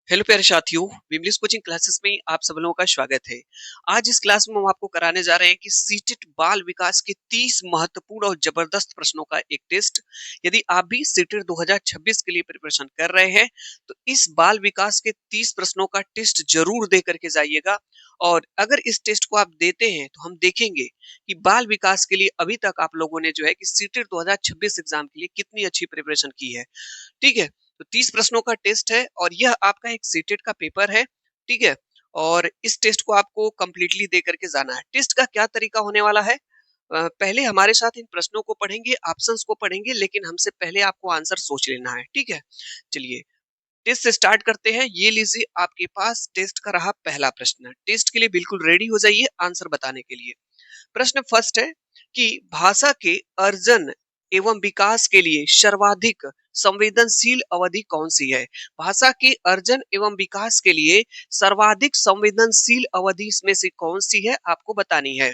Hello प्यारे साथियों, English coaching classes में आप सब लोगों का स्वागत है। आज इस क्लास में हम आपको कराने जा रहे हैं कि सीटेट बाल विकास के 30 महत्वपूर्ण और जबरदस्त प्रश्नों का एक टेस्ट। यदि आप भी सीटेट 2026 के लिए प्रिपरेशन कर रहे हैं तो इस बाल विकास के 30 प्रश्नों का टेस्ट जरूर दे करके जाइएगा। और अगर इस टेस्ट को आप देते हैं तो हम देखेंगे कि बाल विकास के लिए अभी तक आप लोगों ने जो है कि सीटेट 2026 एग्जाम के लिए कितनी अच्छी प्रिपरेशन की है। ठीक है, तो 30 प्रश्नों का टेस्ट है और यह आपका एक सीटेट का पेपर है। ठीक है, और इस टेस्ट को आपको कंप्लीटली दे करके जाना है। टेस्ट का क्या तरीका होने वाला है, पहले हमारे साथ इन प्रश्नों को पढ़ेंगे, ऑप्शंस को पढ़ेंगे, लेकिन हमसे पहले आपको आंसर सोच लेना है। ठीक है, चलिए टेस्ट से स्टार्ट करते हैं। ये लीजिए, आपके पास टेस्ट का रहा पहला प्रश्न। टेस्ट के लिए बिल्कुल रेडी हो जाइए आंसर बताने के लिए। प्रश्न फर्स्ट है कि भाषा के अर्जन एवं विकास के लिए सर्वाधिक संवेदनशील अवधि कौन सी है। भाषा के अर्जन एवं विकास के लिए सर्वाधिक संवेदनशील अवधि इसमें से कौन सी है, आपको बतानी है।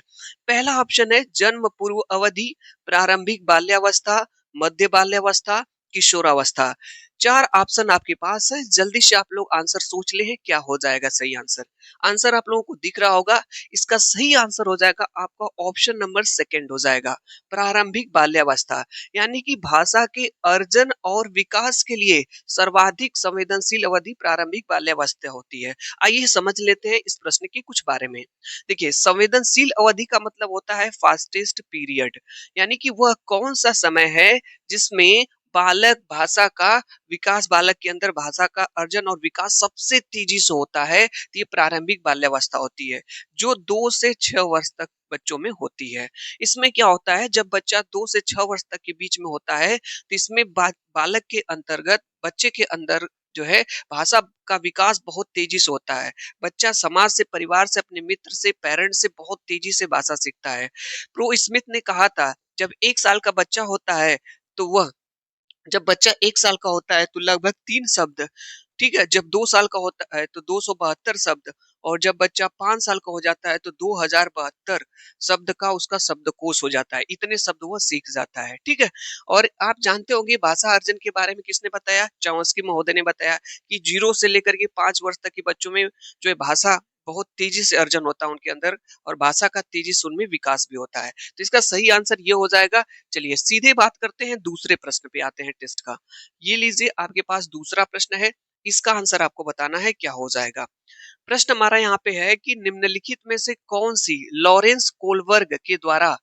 पहला ऑप्शन है जन्म पूर्व अवधि, प्रारंभिक बाल्यावस्था, मध्य बाल्यावस्था, किशोरावस्था। चार ऑप्शन आपके पास है, जल्दी से आप लोग आंसर सोच ले हैं क्या हो जाएगा सही आंसर। आंसर आप लोगों को दिख रहा होगा। इसका सही आंसर हो जाएगा आपका ऑप्शन नंबर सेकंड हो जाएगा, प्रारंभिक बाल्यावस्था। यानी कि भाषा के अर्जन और विकास के लिए सर्वाधिक संवेदनशील अवधि प्रारंभिक बाल्यावस्था होती है। आइए समझ लेते हैं इस प्रश्न के कुछ बारे में। देखिए, संवेदनशील अवधि का मतलब होता है फास्टेस्ट पीरियड, यानी कि वह कौन सा समय है जिसमें बालक भाषा का विकास, बालक के अंदर भाषा का अर्जन और विकास सबसे तेजी से होता है। तो ये प्रारंभिक बाल्यावस्था होती है, जो 2 से 6 वर्ष तक बच्चों में होती है। इसमें क्या होता है, जब बच्चा 2 से 6 वर्ष तक के बीच में होता है तो इसमें बालक के अंतर्गत बच्चे के अंदर जो है भाषा का विकास बहुत तेजी से होता है। बच्चा समाज से, परिवार से, अपने मित्र से, पेरेंट्स से बहुत तेजी से भाषा सीखता है। प्रो स्मिथ ने कहा था, जब 1 साल का बच्चा होता है तो वह जब बच्चा 1 साल का होता है तो लगभग 3 शब्द, ठीक है? जब 2 साल का होता है तो 272 शब्द, और जब बच्चा 5 साल का हो जाता है तो 2072 शब्द का उसका शब्दकोश हो जाता है। इतने शब्द वो सीख जाता है, ठीक है? और आप जानते होंगे भाषा अर्जन के बारे में किसने बताया? चामस्की महोदय ने बताया कि 0 से लेकर के 5 वर्ष तक के बच्चों में जो है भाषा बहुत तेजी से अर्जन होता है उनके अंदर, और भाषा का तेजी से उनमें विकास भी होता है। तो इसका सही आंसर ये हो जाएगा। चलिए सीधे बात करते हैं, दूसरे प्रश्न पे आते हैं टेस्ट का। ये लीजिए, आपके पास दूसरा प्रश्न है। इसका आंसर आपको बताना है क्या हो जाएगा। प्रश्न हमारा यहाँ पे है कि निम्नलिखित में से कौन सी लॉरेंस कोलबर्ग के द्वारा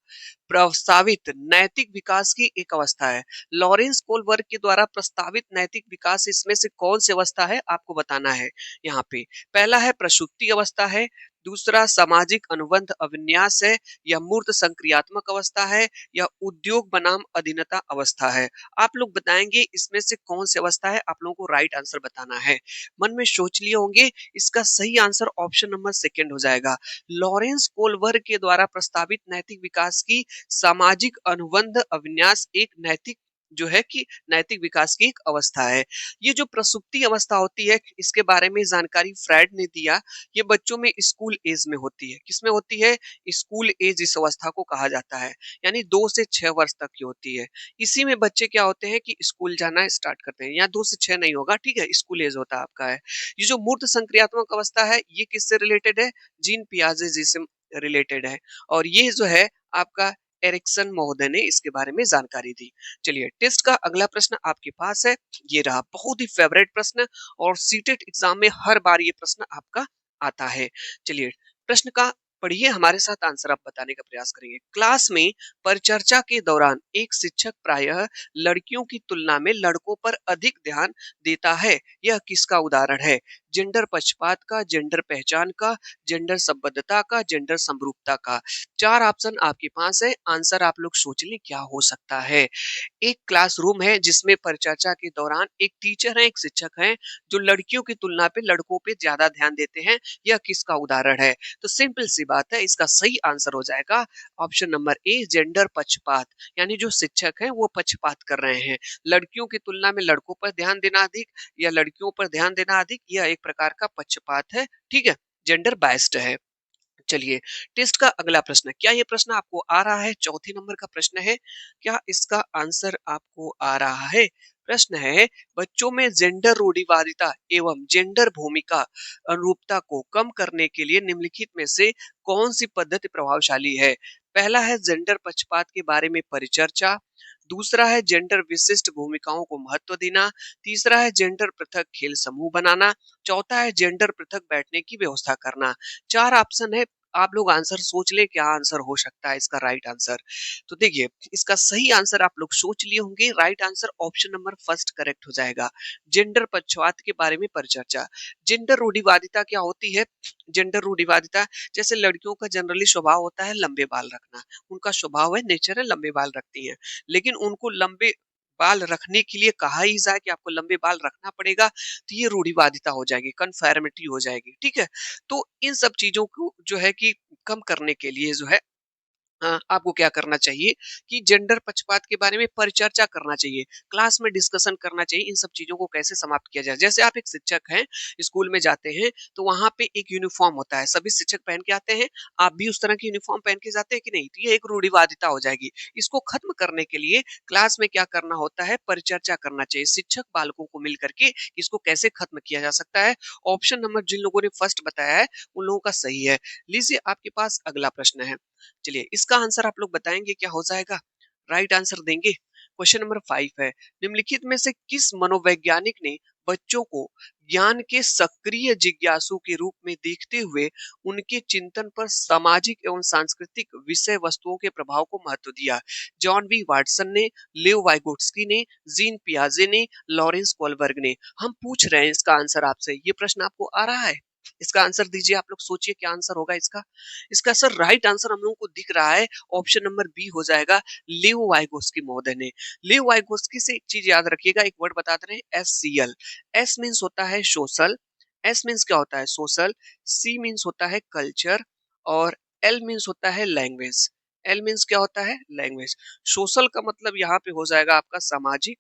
प्रस्तावित नैतिक विकास की एक अवस्था है। लॉरेंस कोलबर्ग के द्वारा प्रस्तावित नैतिक विकास इसमें से कौन सी अवस्था है, आपको बताना है यहाँ पे। पहला है प्रसूति अवस्था है, दूसरा सामाजिक अनुबंध अविन्यास है, या मूर्त संक्रियात्मक अवस्था है, या उद्योग बनाम अधीनता अवस्था है। आप लोग बताएंगे इसमें से कौन सी अवस्था है, आप लोगों को राइट आंसर बताना है। मन में सोच लिए होंगे, इसका सही आंसर ऑप्शन नंबर सेकंड हो जाएगा। लॉरेंस कोलबर्ग के द्वारा प्रस्तावित नैतिक विकास की सामाजिक अनुबंध अविन्यास एक नैतिक जो है कि नैतिक विकास की एक अवस्था है। ये जो प्रसुप्ति अवस्था होती है, इसके बारे में जानकारी फ्रायड ने दिया। ये बच्चों में स्कूल एज में होती है। किसमें होती है? स्कूल एज इस अवस्था को कहा जाता है, यानी 2 से 6 वर्ष तक की होती है। इसी में बच्चे क्या होते हैं कि स्कूल जाना स्टार्ट करते हैं। यहाँ 2 से 6 नहीं होगा, ठीक है? स्कूल एज होता है आपका है। ये जो मूर्त संक्रियात्मक अवस्था है, ये किससे रिलेटेड है? जीन पियाजे जी से रिलेटेड है। और ये जो है आपका एरिक्सन महोदय ने इसके बारे में जानकारी दी। चलिए टेस्ट का अगला प्रश्न आपके पास है। ये रहा बहुत ही फेवरेट प्रश्न, और सीटेट एग्जाम में हर बार ये प्रश्न आपका आता है। चलिए प्रश्न का पढ़िए, हमारे साथ आंसर आप बताने का प्रयास करेंगे। क्लास में परिचर्चा के दौरान एक शिक्षक प्रायः लड़कियों की तुलना में लड़कों पर अधिक ध्यान देता है। यह किसका उदाहरण है? जेंडर पक्षपात का, जेंडर पहचान का, जेंडर संबद्धता का, जेंडर समरूपता का। चार ऑप्शन आपके पास है, आंसर आप लोग सोच लें क्या हो सकता है। एक क्लासरूम है जिसमें परिचर्चा के दौरान एक टीचर है, एक शिक्षक है, जो लड़कियों की तुलना पे लड़कों पे ज्यादा ध्यान देते हैं। यह किसका उदाहरण है? तो सिंपल सी बात है, इसका सही आंसर हो जाएगा ऑप्शन नंबर ए, जेंडर पक्षपात। यानी जो शिक्षक है वो पक्षपात कर रहे हैं। लड़कियों की तुलना में लड़कों पर ध्यान देना अधिक, या लड़कियों पर ध्यान देना अधिक, यह एक प्रकार का पक्षपात है। ठीक है, जेंडर बायस्ड है। चलिए टेस्ट का अगला प्रश्न, क्या ये प्रश्न आपको आ रहा है? चौथे नंबर का प्रश्न है, क्या इसका आंसर आपको आ रहा है? प्रश्न है, बच्चों में जेंडर रूढ़िवादिता एवं जेंडर भूमिका अनुरूपता को कम करने के लिए निम्नलिखित में से कौन सी पद्धति प्रभावशाली है? पहला है जेंडर पक्षपात के बारे में परिचर्चा, दूसरा है जेंडर विशिष्ट भूमिकाओं को महत्व देना, तीसरा है जेंडर पृथक खेल समूह बनाना, चौथा है जेंडर पृथक बैठने की व्यवस्था करना। 4 ऑप्शन है, आप लोग आंसर सोच ले क्या आंसर हो सकता है इसका राइट आंसर। तो देखिए, इसका सही आंसर आप लोग सोच लिए होंगे, right answer option number first correct हो जाएगा। जेंडर पक्षपात के बारे में परिचर्चा। जेंडर रूढ़िवादिता क्या होती है? जेंडर रूढ़िवादिता, जैसे लड़कियों का जनरली स्वभाव होता है लंबे बाल रखना, उनका स्वभाव है, नेचर है, लंबे बाल रखती हैं, लेकिन उनको लंबे बाल रखने के लिए कहा ही जाए कि आपको लंबे बाल रखना पड़ेगा, तो ये रूढ़िवादिता हो जाएगी, कन्फर्मिटी हो जाएगी, ठीक है? तो इन सब चीजों को जो है कि कम करने के लिए जो है आपको क्या करना चाहिए कि जेंडर पक्षपात के बारे में परिचर्चा करना चाहिए, क्लास में डिस्कशन करना चाहिए, इन सब चीजों को कैसे समाप्त किया जाए। जैसे आप एक शिक्षक हैं, स्कूल में जाते हैं, तो वहां पे एक यूनिफॉर्म होता है, सभी शिक्षक पहन के आते हैं, आप भी उस तरह की यूनिफॉर्म पहन के जाते हैं कि नहीं? तो ये एक रूढ़िवादिता हो जाएगी। इसको खत्म करने के लिए क्लास में क्या करना होता है? परिचर्चा करना चाहिए, शिक्षक बालकों को मिल करके इसको कैसे खत्म किया जा सकता है। ऑप्शन नंबर जिन लोगों ने फर्स्ट बताया है उन लोगों का सही है। लीजिए आपके पास अगला प्रश्न है, चलिए इसका आंसर आप लोग बताएंगे क्या हो जाएगा, राइट आंसर देंगे। क्वेश्चन नंबर 5 है, निम्नलिखित में से किस मनोवैज्ञानिक ने बच्चों को ज्ञान के सक्रिय जिज्ञासु के रूप में देखते हुए उनके चिंतन पर सामाजिक एवं सांस्कृतिक विषय वस्तुओं के प्रभाव को महत्व दिया? जॉन बी वाटसन ने, लेव वाइगोट्स्की ने, जीन पियाजे ने, लॉरेंस कोलबर्ग ने। हम पूछ रहे हैं इसका आंसर आपसे, ये प्रश्न आपको आ रहा है? इसका आंसर दीजिए, आप लोग सोचिए क्या आंसर होगा इसका। इसका सर राइट आंसर हम लोगों को दिख रहा है, ऑप्शन नंबर बी हो जाएगा, लियो वाइगोस्की महोदय ने। लियो वाइगोस्की से एक चीज याद रखिएगा, एक वर्ड बताते रहे, SCL। एस मीन्स होता है सोशल, एस मीन्स क्या होता है? सोशल। सी मीन्स होता है कल्चर, और एल मीन्स होता है लैंग्वेज। एल मीन्स क्या होता है? लैंग्वेज। सोशल का मतलब यहाँ पे हो जाएगा आपका सामाजिक,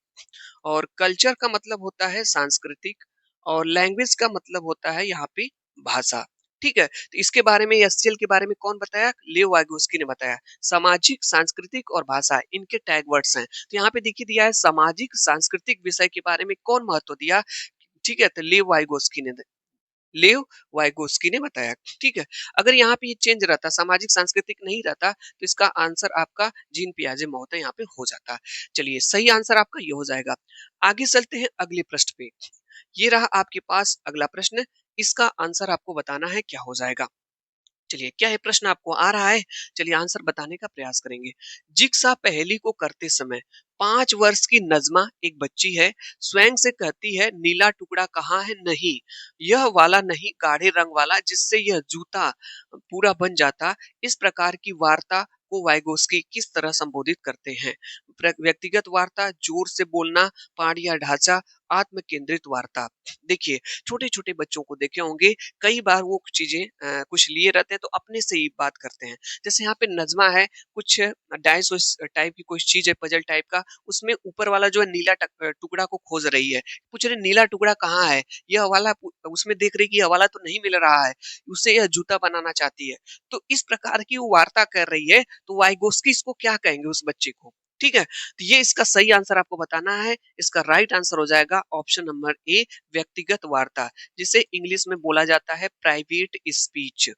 और कल्चर का मतलब होता है सांस्कृतिक, और लैंग्वेज का मतलब होता है यहाँ पे भाषा। ठीक है, तो इसके बारे में, एससीएल के बारे में कौन बताया? लेव वाइगोस्की ने बताया। सामाजिक, सांस्कृतिक और भाषा, इनके टैग वर्ड्स हैं। तो यहाँ पे देखिए दिया है सामाजिक सांस्कृतिक विषय के बारे में कौन महत्व दिया, ठीक है, तो लेव वाइगोस्की ने बताया। ठीक है, अगर यहाँ पे ये चेंज रहता, सामाजिक सांस्कृतिक नहीं रहता, तो इसका आंसर आपका जीन पियाजे महोदय यहाँ पे हो जाता। चलिए सही आंसर आपका ये हो जाएगा। आगे चलते हैं अगले प्रश्न पे। ये रहा आपके पास अगला प्रश्न, इसका आंसर आपको बताना है क्या हो जाएगा। चलिए क्या ये प्रश्न आपको आ रहा है? चलिए आंसर बताने का प्रयास करेंगे। जिग्सा पहेली को करते समय 5 वर्ष की नजमा एक बच्ची है, स्वयं से कहती है नीला टुकड़ा कहाँ है? नहीं, यह वाला नहीं, गाढ़े रंग वाला जिससे यह जूता पूरा बन जाता। इस प्रकार की वार्ता को वाइगोस्की किस तरह संबोधित करते हैं? व्यक्तिगत वार्ता, जोर से बोलना, पाठ या ढांचा, आत्म केंद्रित वार्ता। देखिए, छोटे छोटे बच्चों को देखे होंगे, कई बार वो चीजें कुछ लिए रहते हैं तो अपने से ही बात करते हैं। जैसे यहाँ पे नज़्मा है, कुछ डाइस उस टाइप की कोई चीज़ है, पजल टाइप का, उसमें ऊपर वाला जो है नीला टुकड़ा को खोज रही है। पूछ रही नीला टुकड़ा कहाँ है? यह वाला उसमें देख रही कि यह वाला तो नहीं मिल रहा है, उससे यह जूता बनाना चाहती है। तो इस प्रकार की वो वार्ता कर रही है, तो वाइगोस्की इसको क्या कहेंगे उस बच्चे को? ठीक है, तो ये इसका सही आंसर आपको बताना है। इसका राइट आंसर हो जाएगा ऑप्शन नंबर ए, व्यक्तिगत वार्ता, जिसे इंग्लिश में बोला जाता है प्राइवेट स्पीच।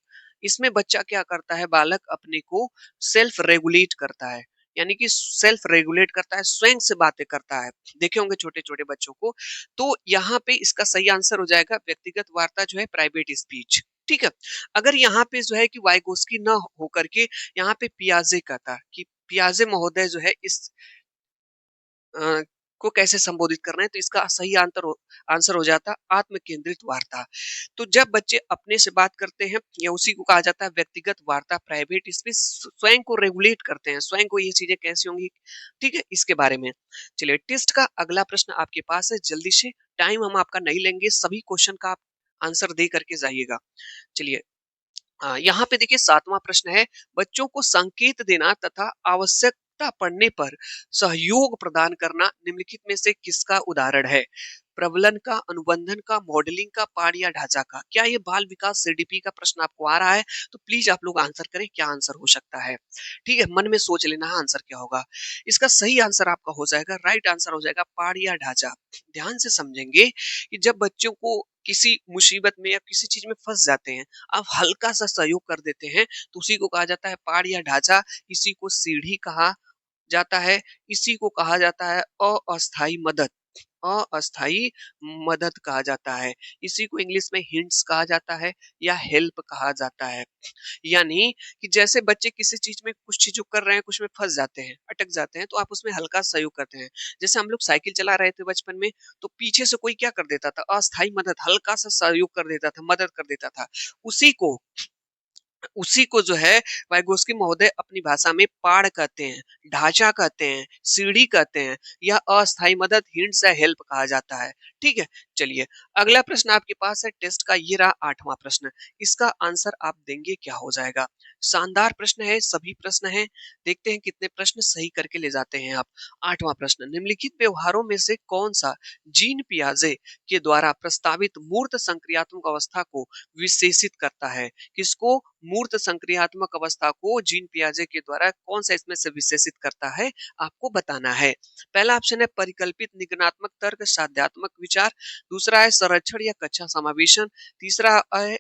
इसमें बच्चा क्या करता है? बालक अपने को सेल्फ रेगुलेट करता है, यानी कि सेल्फ रेगुलेट करता है, स्वयं से बातें करता है। देखे होंगे छोटे छोटे बच्चों को। तो यहाँ पे इसका सही आंसर हो जाएगा व्यक्तिगत वार्ता जो है प्राइवेट स्पीच। ठीक है, अगर यहाँ पे जो है कि वाइगोस्की न होकर के यहाँ पे पियाजे कहता कि पियाजे महोदय जो है इस अ, को कैसे संबोधित करना है, तो इसका सही आंसर हो जाता आत्म केंद्रित वार्ता। तो जब बच्चे अपने से बात करते हैं, या उसी को कहा जाता है व्यक्तिगत वार्ता प्राइवेट स्पीच, स्वयं को रेगुलेट करते हैं, स्वयं को ये चीजें कैसी होंगी, ठीक है, इसके बारे में। चलिए टेस्ट का अगला प्रश्न आपके पास है, जल्दी से, टाइम हम आपका नहीं लेंगे, सभी क्वेश्चन का आप आंसर दे करके जाइएगा। चलिए यहाँ पे देखिए 7वां प्रश्न है, बच्चों को संकेत देना तथा आवश्यकता पड़ने पर सहयोग प्रदान करना निम्नलिखित में से किसका उदाहरण है? प्रबलन का, अनुबंधन का, मॉडलिंग का, पाठ या ढांचा का? क्या ये बाल विकास सीडीपी का प्रश्न आपको आ रहा है? तो प्लीज आप लोग आंसर करें, क्या आंसर हो सकता है? ठीक है, मन में सोच लेना है आंसर क्या होगा। इसका सही आंसर आपका हो जाएगा, राइट आंसर हो जाएगा पाठ या ढांचा। ध्यान से समझेंगे कि जब बच्चों को किसी मुसीबत में या किसी चीज में फंस जाते हैं, आप हल्का सा सहयोग कर देते हैं, तो उसी को कहा जाता है पाड़ या ढांचा। इसी को सीढ़ी कहा जाता है, इसी को कहा जाता है अस्थाई मदद। अस्थाई मदद कहा जाता है, इसी को इंग्लिश में हिंट्स कहा जाता है या हेल्प कहा जाता है। यानी कि जैसे बच्चे किसी चीज में कुछ चीज कर रहे हैं, कुछ में फंस जाते हैं, अटक जाते हैं, तो आप उसमें हल्का सहयोग करते हैं। जैसे हम लोग साइकिल चला रहे थे बचपन में, तो पीछे से कोई क्या कर देता था, अस्थाई मदद, हल्का सा सहयोग कर देता था, मदद कर देता था। उसी को उसी को जो है वाइगोस्की महोदय अपनी भाषा में पाड़ कहते हैं, ढांचा कहते हैं, सीढ़ी कहते हैं, या अस्थाई मदद, हिंट्स या हेल्प कहा जाता है। ठीक है, चलिए अगला प्रश्न आपके पास है टेस्ट का, ये रहा 8वां प्रश्न। इसका आंसर आप देंगे क्या हो जाएगा? शानदार प्रश्न है, सभी प्रश्न हैं। देखते हैं कितने प्रश्न सही करके ले जाते हैं आप। 8वां प्रश्न, निम्नलिखित व्यवहारों में से कौन सा जीन पियाजे के द्वारा प्रस्तावित मूर्त संक्रियात्मक अवस्था को विशेषित करता है? किसको? मूर्त संक्रियात्मक अवस्था को जीन पियाजे के द्वारा कौन सा इसमें से विशेषित करता है, आपको बताना है। पहला ऑप्शन है परिकल्पित निगमनात्मक तर्क, साध्यात्मक विचार। दूसरा है संरक्षण या कक्षा समावेशन। तीसरा है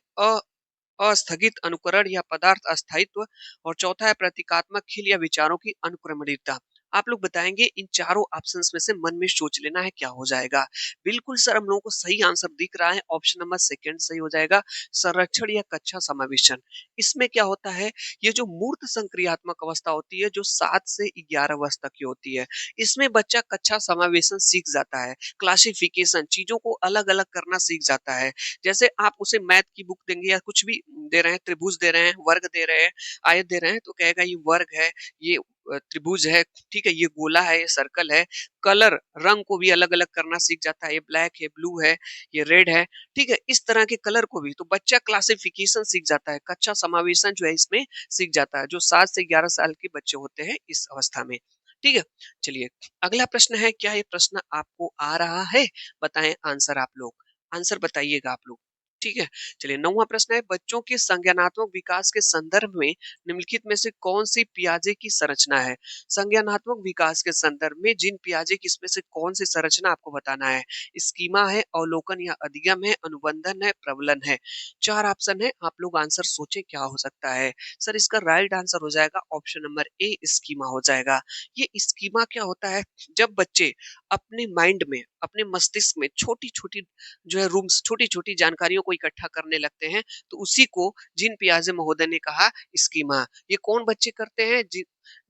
अस्थगित अनुकरण या पदार्थ अस्थायित्व। और चौथा है प्रतीकात्मक खिल या विचारों की अनुक्रमणिकता। आप लोग बताएंगे, इन चारों ऑप्शंस में से मन में सोच लेना है क्या हो जाएगा। बिल्कुल सर, हम लोगों को सही आंसर दिख रहा है, ऑप्शन नंबर सेकंड सही हो जाएगा, संरक्षण या कक्षा समावेशन। इसमें क्या होता है, ये जो मूर्त संक्रियात्मक अवस्था होती है, जो 7 से 11 वर्ष तक की होती है, इसमें बच्चा कक्षा समावेशन सीख जाता है, क्लासिफिकेशन, चीजों को अलग अलग करना सीख जाता है। जैसे आप उसे मैथ की बुक देंगे या कुछ भी दे रहे हैं, त्रिभुज दे रहे हैं, वर्ग दे रहे हैं, आयत दे रहे हैं, तो कहेगा ये वर्ग है, ये त्रिभुज है, ठीक है, ये गोला है, ये सर्कल है। कलर, रंग को भी अलग अलग करना सीख जाता है, ये ब्लैक है, ब्लू है, ये रेड है। ठीक है, इस तरह के कलर को भी तो बच्चा क्लासिफिकेशन सीख जाता है, कक्षा समावेशन जो है इसमें सीख जाता है, जो 7 से 11 साल के बच्चे होते हैं इस अवस्था में। ठीक है, चलिए अगला प्रश्न है, क्या ये प्रश्न आपको आ रहा है? बताएं आंसर आप लोग, आंसर बताइएगा आप लोग। ठीक है, चलिए 9वां प्रश्न है, बच्चों के संज्ञानात्मक विकास के संदर्भ में निम्नलिखित में से कौन सी पियाजे की संरचना है? संज्ञानात्मक विकास के संदर्भ में जिन पियाजे की इसमें से कौन सी संरचना आपको बताना है? स्कीमा है, अवलोकन या अधिगम है, अनुबंधन है, प्रबलन है। 4 ऑप्शन है, आप लोग आंसर सोचें क्या हो सकता है। सर इसका राइट आंसर हो जाएगा ऑप्शन नंबर ए, स्कीमा हो जाएगा। ये स्कीमा क्या होता है, जब बच्चे अपने माइंड में, अपने मस्तिष्क में छोटी छोटी जो है रूम्स, छोटी छोटी जानकारियों को इकट्ठा करने लगते हैं, तो उसी को जीन पियाजे महोदय ने कहा स्कीमा। ये कौन बच्चे करते हैं?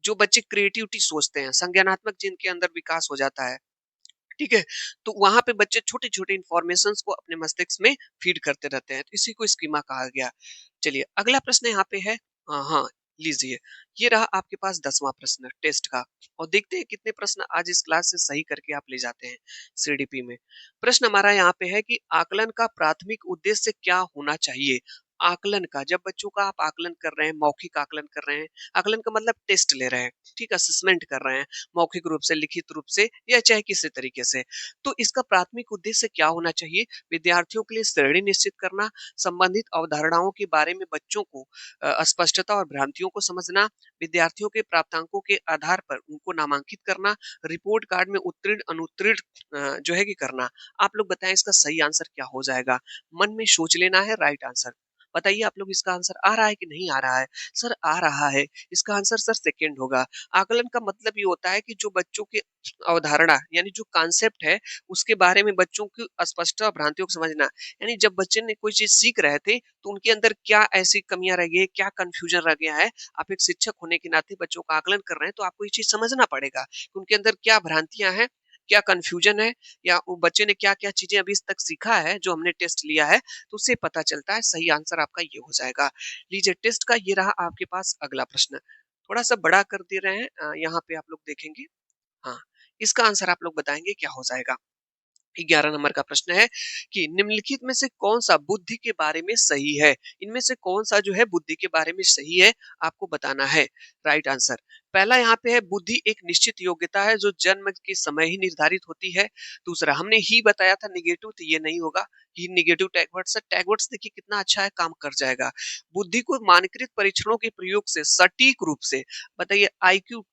जो बच्चे क्रिएटिविटी सोचते हैं, संज्ञानात्मक जिनके अंदर विकास हो जाता है। ठीक है, तो वहां पे बच्चे छोटे छोटे इंफॉर्मेशन को अपने मस्तिष्क में फीड करते रहते हैं, तो इसी को स्कीमा कहा गया। चलिए अगला प्रश्न यहाँ पे है, हाँ लीजिए, ये रहा आपके पास 10वां प्रश्न टेस्ट का। और देखते हैं कितने प्रश्न आज इस क्लास से सही करके आप ले जाते हैं सीडीपी में। प्रश्न हमारा यहाँ पे है कि आकलन का प्राथमिक उद्देश्य क्या होना चाहिए? आकलन का, जब बच्चों का आप आकलन कर रहे हैं, मौखिक आकलन कर रहे हैं, आकलन का मतलब टेस्ट ले रहे हैं, ठीक, असेसमेंट कर रहे हैं, मौखिक रूप से, लिखित रूप से, या चाहे किसी तरीके से, तो इसका प्राथमिक उद्देश्य क्या होना चाहिए? विद्यार्थियों के लिए श्रेणी निश्चित करना, संबंधित अवधारणाओं के बारे में बच्चों को अस्पष्टता और भ्रांतियों को समझना, विद्यार्थियों के प्राप्तांकों के आधार पर उनको नामांकित करना, रिपोर्ट कार्ड में उत्तीर्ण अनुत्तीर्ण जो है कि करना। आप लोग बताएं इसका सही आंसर क्या हो जाएगा। मन में सोच लेना है, राइट आंसर बताइए आप लोग, इसका आंसर आ रहा है कि नहीं आ रहा है? सर आ रहा है, इसका आंसर सर सेकंड होगा। आकलन का मतलब ये होता है कि जो बच्चों के अवधारणा, यानी जो कॉन्सेप्ट है, उसके बारे में बच्चों की अस्पष्टता और भ्रांतियों को समझना। यानी जब बच्चे ने कोई चीज सीख रहे थे, तो उनके अंदर क्या ऐसी कमियां रह गई है, क्या कंफ्यूजन रह गया है। आप एक शिक्षक होने के नाते बच्चों का आकलन कर रहे हैं, तो आपको ये चीज समझना पड़ेगा कि उनके अंदर क्या भ्रांतियां हैं, क्या कंफ्यूजन है, या वो बच्चे ने क्या क्या चीजें अभी तक सीखा है जो हमने टेस्ट लिया है, तो उससे पता चलता है। सही आंसर आपका ये हो जाएगा। लीजिए टेस्ट का ये रहा आपके पास अगला प्रश्न, थोड़ा सा बड़ा कर दे रहे हैं, यहाँ पे आप लोग देखेंगे। हाँ, इसका आंसर आप लोग बताएंगे क्या हो जाएगा। 11 नंबर का प्रश्न है कि निम्नलिखित में से कौन-सा बुद्धि के बारे में सही है? इनमें से कौन-सा जो है बुद्धि के बारे में सही है, आपको बताना है। Right answer. पहला यहाँ पे है बुद्धि एक निश्चित योग्यता है जो जन्म के समय ही निर्धारित होती है। दूसरा हमने ही बताया था नेगेटिव तो ये नहीं होगा। ही नेगेटिव टैगवर्ड्स है। टैगवर्ड्स देखिए कितना अच्छा है, काम कर जाएगा। बुद्धि को मानकीकृत परीक्षणों के प्रयोग से सटीक रूप से बताइए आईक्यू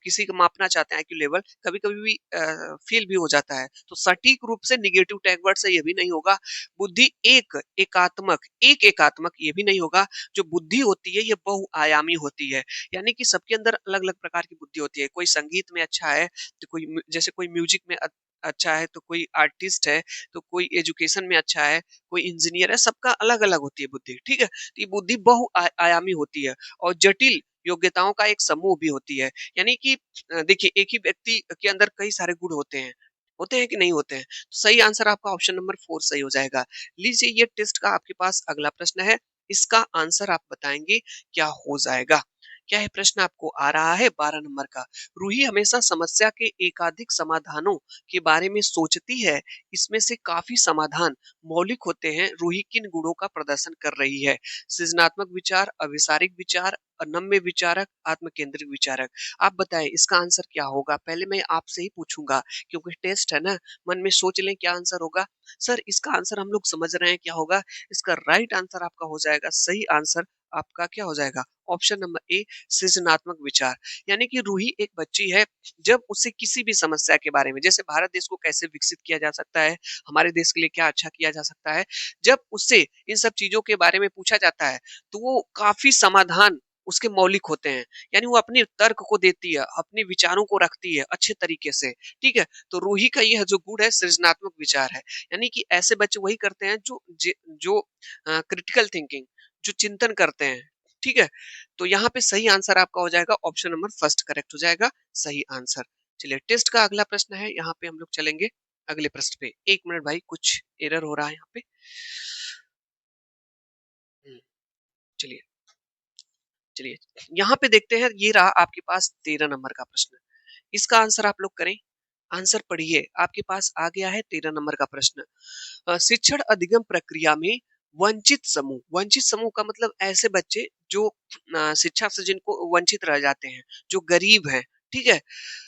किसी को मापना चाहते हैं आईक्यू लेवल, कभी-कभी भी फेल भी हो जाता है। तो सटीक रूप से नेगेटिव टैग वर्ड से ये भी नहीं होगा। बुद्धि एक एकात्मक ये भी नहीं होगा। जो बुद्धि होती है ये बहुआयामी होती है। यानी कि सबके अंदर अलग-अलग प्रकार की बुद्धि होती है। कोई संगीत में अच्छा है, तो कोई जैसे कोई म्यूजिक में अच्छा है, तो कोई आर्टिस्ट है, तो कोई एजुकेशन में अच्छा है, कोई इंजीनियर है, सबका अलग-अलग होती है बुद्धि, ठीक है? तो ये बुद्धि आयामी होती है और जटिल योग्यताओं का एक समूह भी होती है। यानी कि देखिए एक ही व्यक्ति के अंदर कई सारे गुण होते हैं कि नहीं होते हैं? तो सही आंसर आपका ऑप्शन नंबर 4 सही हो जाएगा। लीजिए ये टेस्ट का आपके पास अगला प्रश्न है, इसका आंसर आप बताएँगे क्या हो जाएगा? क्या है प्रश्न आपको आ रहा है 12 नंबर का। रूही हमेशा समस्या के एकाधिक समाधानों के बारे में सोचती है, इसमें से काफ़ी समाधान मौलिक होते हैं, रूही किन गुणों का प्रदर्शन कर रही है? सृजनात्मक विचार, अभिसारिक विचार, अनम्य विचारक, आत्म-केंद्रित विचारक। आप बताएँ इसका आंसर क्या होगा? पहले मैं आपसे ही पूछूँगा क्योंकि टेस्ट है ना, मन में सोच लें क्या आंसर होगा। सर इसका आंसर हम लोग समझ रहे हैं क्या होगा? इसका राइट आंसर आपका हो जाएगा, सही आंसर आपका क्या हो जाएगा? ऑप्शन नंबर ए सृजनात्मक विचार। यानी कि रूही एक बच्ची है, जब उसे किसी भी समस्या के बारे में जैसे भारत देश को कैसे विकसित किया जा सकता है, हमारे देश के लिए क्या अच्छा किया जा सकता है, जब उससे इन सब चीज़ों के बारे में पूछा जाता है, तो वो काफ़ी समाधान उसके मौलिक होते हैं। यानी वो अपने तर्क को देती है, अपने विचारों को रखती है अच्छे तरीके से, ठीक है? तो रूही का यह जो गुण है सृजनात्मक विचार है। यानी कि ऐसे बच्चे वही करते हैं जो क्रिटिकल थिंकिंग जो चिंतन करते हैं, ठीक है? तो यहाँ पे सही आंसर आपका हो जाएगा ऑप्शन नंबर फर्स्ट करेक्ट हो जाएगा, सही आंसर। चलिए टेस्ट का अगला प्रश्न है, यहाँ पे हम लोग चलेंगे अगले प्रश्न पे। 1 मिनट भाई कुछ एरर हो रहा है यहाँ पे। हुँ, चलिए। चलिए, यहाँ पे देखते हैं ये रहा आपके पास 13 नंबर का प्रश्न। इसका आंसर आप लोग करें। आंसर पढ़िए, आपके पास आ गया है 13 नंबर का प्रश्न। शिक्षण अधिगम प्रक्रिया में वंचित समूह का मतलब ऐसे बच्चे जो शिक्षा से जिनको वंचित रह जाते हैं, जो गरीब हैं, ठीक है?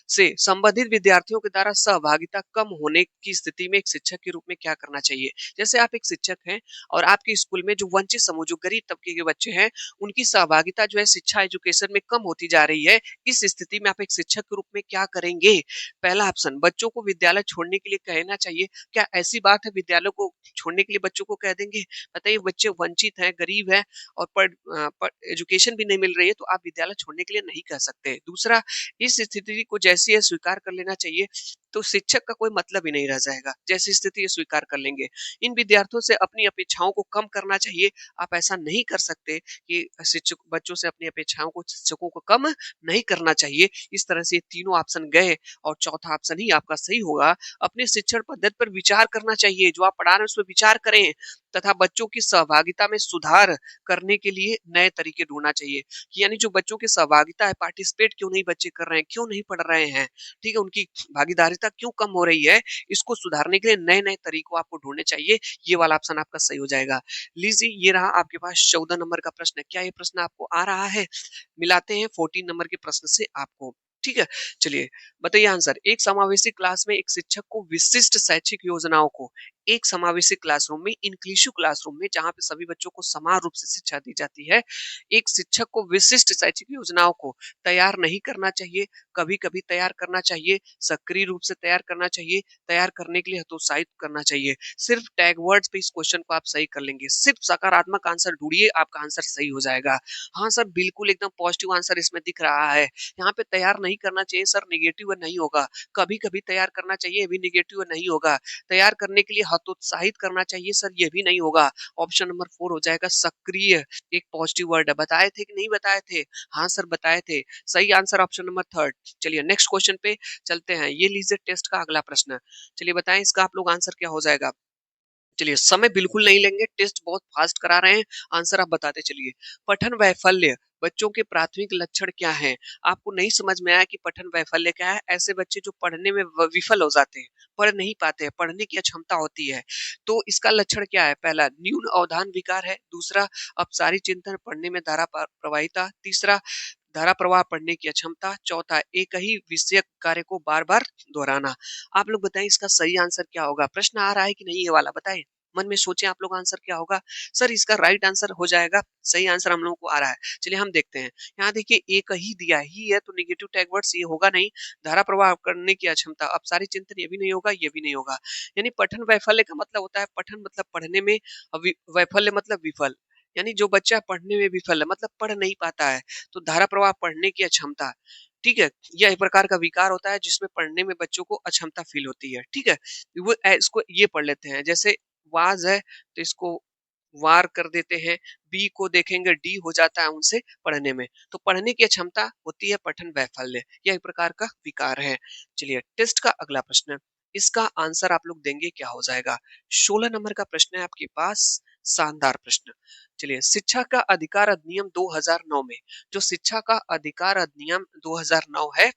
से संबंधित विद्यार्थियों के द्वारा सहभागिता कम होने की स्थिति में एक शिक्षक के रूप में क्या करना चाहिए? जैसे आप एक शिक्षक हैं और आपके स्कूल में जो वंचित समूह, जो गरीब तबके के बच्चे हैं, उनकी सहभागिता जो है शिक्षा एजुकेशन में कम होती जा रही है। इस स्थिति में आप एक शिक्षक के रूप में क्या करेंगे? पहला ऑप्शन बच्चों को विद्यालय छोड़ने के लिए कहना चाहिए। क्या ऐसी बात है विद्यालय को छोड़ने के लिए बच्चों को कह देंगे? बताइए बच्चे वंचित हैं, गरीब हैं और एजुकेशन भी नहीं मिल रही है तो आप विद्यालय छोड़ने के लिए नहीं कह सकते। दूसरा, इस स्थिति को जैसे ये स्वीकार कर लेना चाहिए, तो शिक्षक का कोई मतलब ही नहीं रह जाएगा। जैसी स्थिति ये स्वीकार कर लेंगे। इन विद्यार्थियों से अपनी अपेक्षाओं को कम करना चाहिए। आप ऐसा नहीं कर सकते कि शिक्षक बच्चों से अपनी अपेक्षाओं को शिक्षकों को कम नहीं करना चाहिए। इस तरह से ये तीनों ऑप्शन गए और चौथा ऑप्शन ही आपका सही होगा। अपने शिक्षण पद्धति पर विचार करना चाहिए। जो आप पढ़ा रहे हैं उस पे विचार करें तथा बच्चों की सहभागिता में सुधार करने के लिए नए तरीके ढूँढना चाहिए। यानी जो बच्चों की सहभागिता है, पार्टिसिपेट क्यों नहीं बच्चे कर रहे हैं, क्यों नहीं पढ़ रहे हैं, ठीक है? उनकी भागीदारिता क्यों कम हो रही है, इसको सुधारने के लिए नए-नए तरीकों आपको ढूँढने चाहिए। ये वाला ऑप्शन आपका सही हो जाएगा। लीजिए ये रहा आपके पास 14 नंबर का प्रश्न। क्या ये प्रश्न आपको आ रहा है? मिलाते हैं 14 नंबर के प्रश्न से आपको, ठीक है? चलिए बताइए आंसर। एक समावेशी क्लास में एक शिक्षक को विशिष्ट शैक्षिक योजनाओं को एक समावेशी क्लासरूम में, इंक्लूसिव क्लासरूम में जहाँ पे सभी बच्चों को समान रूप से शिक्षा दी जाती है, एक शिक्षक को विशिष्ट शैक्षिक योजनाओं को तैयार नहीं करना चाहिए, कभी-कभी तैयार करना चाहिए, सक्रिय रूप से तैयार करना चाहिए, तैयार करने के लिए हतोत्साहित करना चाहिए। सिर्फ टैग वर्ड्स पे इस क्वेश्चन को आप सही कर लेंगे। सिर्फ सकारात्मक आंसर ढूँढिए, आपका आंसर सही हो जाएगा। हाँ सर, बिल्कुल एकदम पॉजिटिव आंसर इसमें दिख रहा है। यहाँ पे तैयार नहीं करना चाहिए सर, नेगेटिव नहीं होगा। कभी-कभी तैयार करना चाहिए, ये भी नेगेटिव नहीं होगा। तैयार करने के लिए हतोत्साहित करना चाहिए सर, ये भी नहीं होगा। ऑप्शन नंबर 4 हो जाएगा सक्रिय, एक पॉजिटिव वर्ड है। बताए थे कि नहीं बताए थे? हाँ सर बताए थे। सही आंसर ऑप्शन नंबर 3। चलिए नेक्स्ट क्वेश्चन पे चलते हैं। ये लीजिए टेस्ट का अगला प्रश्न। चलिए बताएँ इसका आप लोग आंसर क्या हो जाएगा? चलिए समय बिल्कुल नहीं लेंगे, टेस्ट बहुत फास्ट करा रहे हैं, आंसर आप बताते चलिए। पठन वैफल्य बच्चों के प्राथमिक लक्षण क्या हैं? आपको नहीं समझ में आया कि पठन वैफल्य क्या है? ऐसे बच्चे जो पढ़ने में विफल हो जाते हैं, पढ़ नहीं पाते हैं, पढ़ने की अक्षमता होती है। तो इसका लक्षण क्या है? पहला न्यून अवधान विकार है, दूसरा अपसारी चिंतन, पढ़ने में धारा प्रवाहिता, तीसरा धारा प्रवाह पढ़ने की अक्षमता, चौथा एक ही विषयक कार्य को बार-बार दोहराना। आप लोग बताएं इसका सही आंसर क्या होगा? प्रश्न आ रहा है कि नहीं ये वाला बताएं? मन में सोचें आप लोग आंसर क्या होगा? सर इसका राइट आंसर हो जाएगा, सही आंसर हम लोगों को आ रहा है। चलिए हम देखते हैं। यहाँ देखिए एक ही दिया ही है तो नेगेटिव टैग वर्ड्स ये होगा नहीं। धारा प्रवाह करने की अक्षमता, अपसारी चिंतन ये भी नहीं होगा, ये भी नहीं होगा। यानी पठन वैफल्य का मतलब होता है पठन मतलब पढ़ने में, वैफल्य मतलब विफल। यानी जो बच्चा पढ़ने में विफल है मतलब पढ़ नहीं पाता है। तो धारा प्रवाह पढ़ने की अक्षमता, ठीक है, यह एक प्रकार का विकार होता है जिसमें पढ़ने में बच्चों को अक्षमता फील होती है, ठीक है। वो इसको ये पढ़ लेते हैं, जैसे वाज है तो इसको वार कर देते हैं, बी को देखेंगे डी हो जाता है उनसे पढ़ने में। तो पढ़ने की क्षमता होती है पठन वैफल्य, यह एक प्रकार का विकार है। चलिए टेस्ट का अगला प्रश्न, इसका आंसर आप लोग देंगे क्या हो जाएगा? 16 नंबर का प्रश्न है आपके पास, शानदार प्रश्न। चलिए शिक्षा का अधिकार अधिनियम 2009 में, जो शिक्षा का अधिकार अधिनियम 2009 है,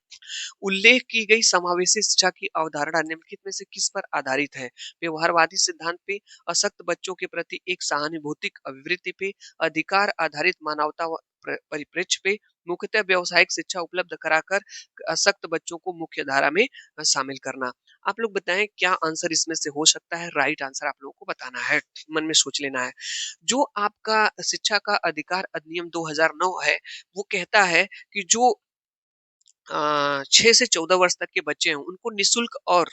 उल्लेख की गई समावेशी शिक्षा की अवधारणा निम्नलिखित में से किस पर आधारित है? व्यवहारवादी सिद्धांत पे, अशक्त बच्चों के प्रति एक सहानुभूतिक अभिवृत्ति पे, अधिकार आधारित मानवता परिप्रेक्ष्य पे, मुख्यतः व्यवसायिक शिक्षा उपलब्ध कराकर अशक्त बच्चों को मुख्य धारा में शामिल करना। आप लोग बताएं क्या आंसर इसमें से हो सकता है? राइट आंसर आप लोगों को बताना है, मन में सोच लेना है। जो आपका शिक्षा का अधिकार अधिनियम 2009 है, वो कहता है कि जो 6 से 14 वर्ष तक के बच्चे हैं उनको निःशुल्क और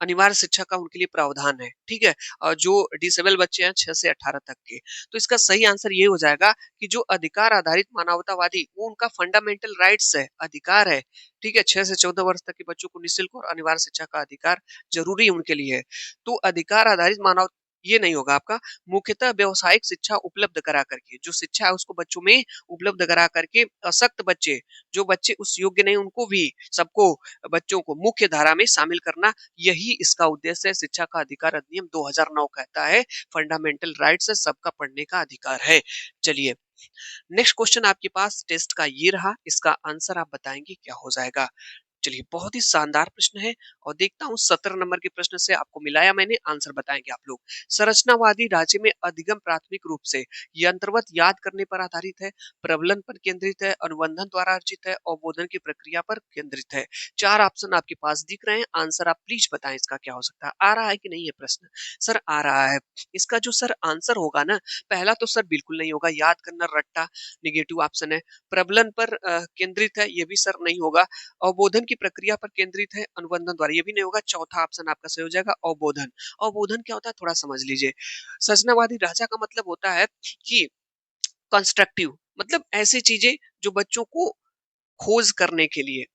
अनिवार्य शिक्षा का उनके लिए प्रावधान है, ठीक है। और जो डिसेबल बच्चे हैं 6 से 18 तक के, तो इसका सही आंसर ये हो जाएगा कि जो अधिकार आधारित मानवतावादी, वो उनका फंडामेंटल राइट्स है, अधिकार है, ठीक है। 6 से 14 वर्ष तक के बच्चों को निःशुल्क और अनिवार्य शिक्षा का अधिकार जरूरी उनके लिए है। तो अधिकार आधारित मानव, ये नहीं होगा आपका। मुख्यतः व्यवसायिक शिक्षा उपलब्ध करा करके, जो शिक्षा है उसको बच्चों में उपलब्ध करा करके अशक्त बच्चे, जो बच्चे उस योग्य नहीं उनको भी, सबको, बच्चों को मुख्य धारा में शामिल करना, यही इसका उद्देश्य है। शिक्षा का अधिकार अधिनियम 2009 कहता है फंडामेंटल राइट्स है, सबका पढ़ने का अधिकार है। चलिए नेक्स्ट क्वेश्चन आपके पास टेस्ट का ये रहा, इसका आंसर आप बताएंगे क्या हो जाएगा? चलिए बहुत ही शानदार प्रश्न है और देखता हूँ 17 नंबर के प्रश्न से आपको मिलाया मैंने, आंसर बताएंगे आप लोग। संरचनावादी राज्य में अधिगम प्राथमिक रूप से यंत्रवत याद करने पर आधारित है, प्रबलन पर केंद्रित है, अनुबंधन द्वारा अर्जित है, अवबोधन की प्रक्रिया पर केंद्रित है। 4 ऑप्शन आपके पास दिख रहे हैं, आंसर आप प्लीज बताएं इसका क्या हो सकता है। आ रहा है कि नहीं ये प्रश्न? सर आ रहा है। इसका जो सर आंसर होगा ना, पहला तो सर बिल्कुल नहीं होगा, याद करना रट्टा, निगेटिव ऑप्शन है। प्रबलन पर केंद्रित है, ये भी सर नहीं होगा। अवबोधन की प्रक्रिया पर केंद्रित है, अनुबंधन द्वारा, ये भी नहीं होगा। चौथा ऑप्शन आपका सही हो जाएगा, अवबोधन। अवबोधन क्या होता है थोड़ा समझ लीजिए। सजनावादी राजा का मतलब होता है कि कंस्ट्रक्टिव, मतलब ऐसी चीजें जो बच्चों को खोज करने के लिए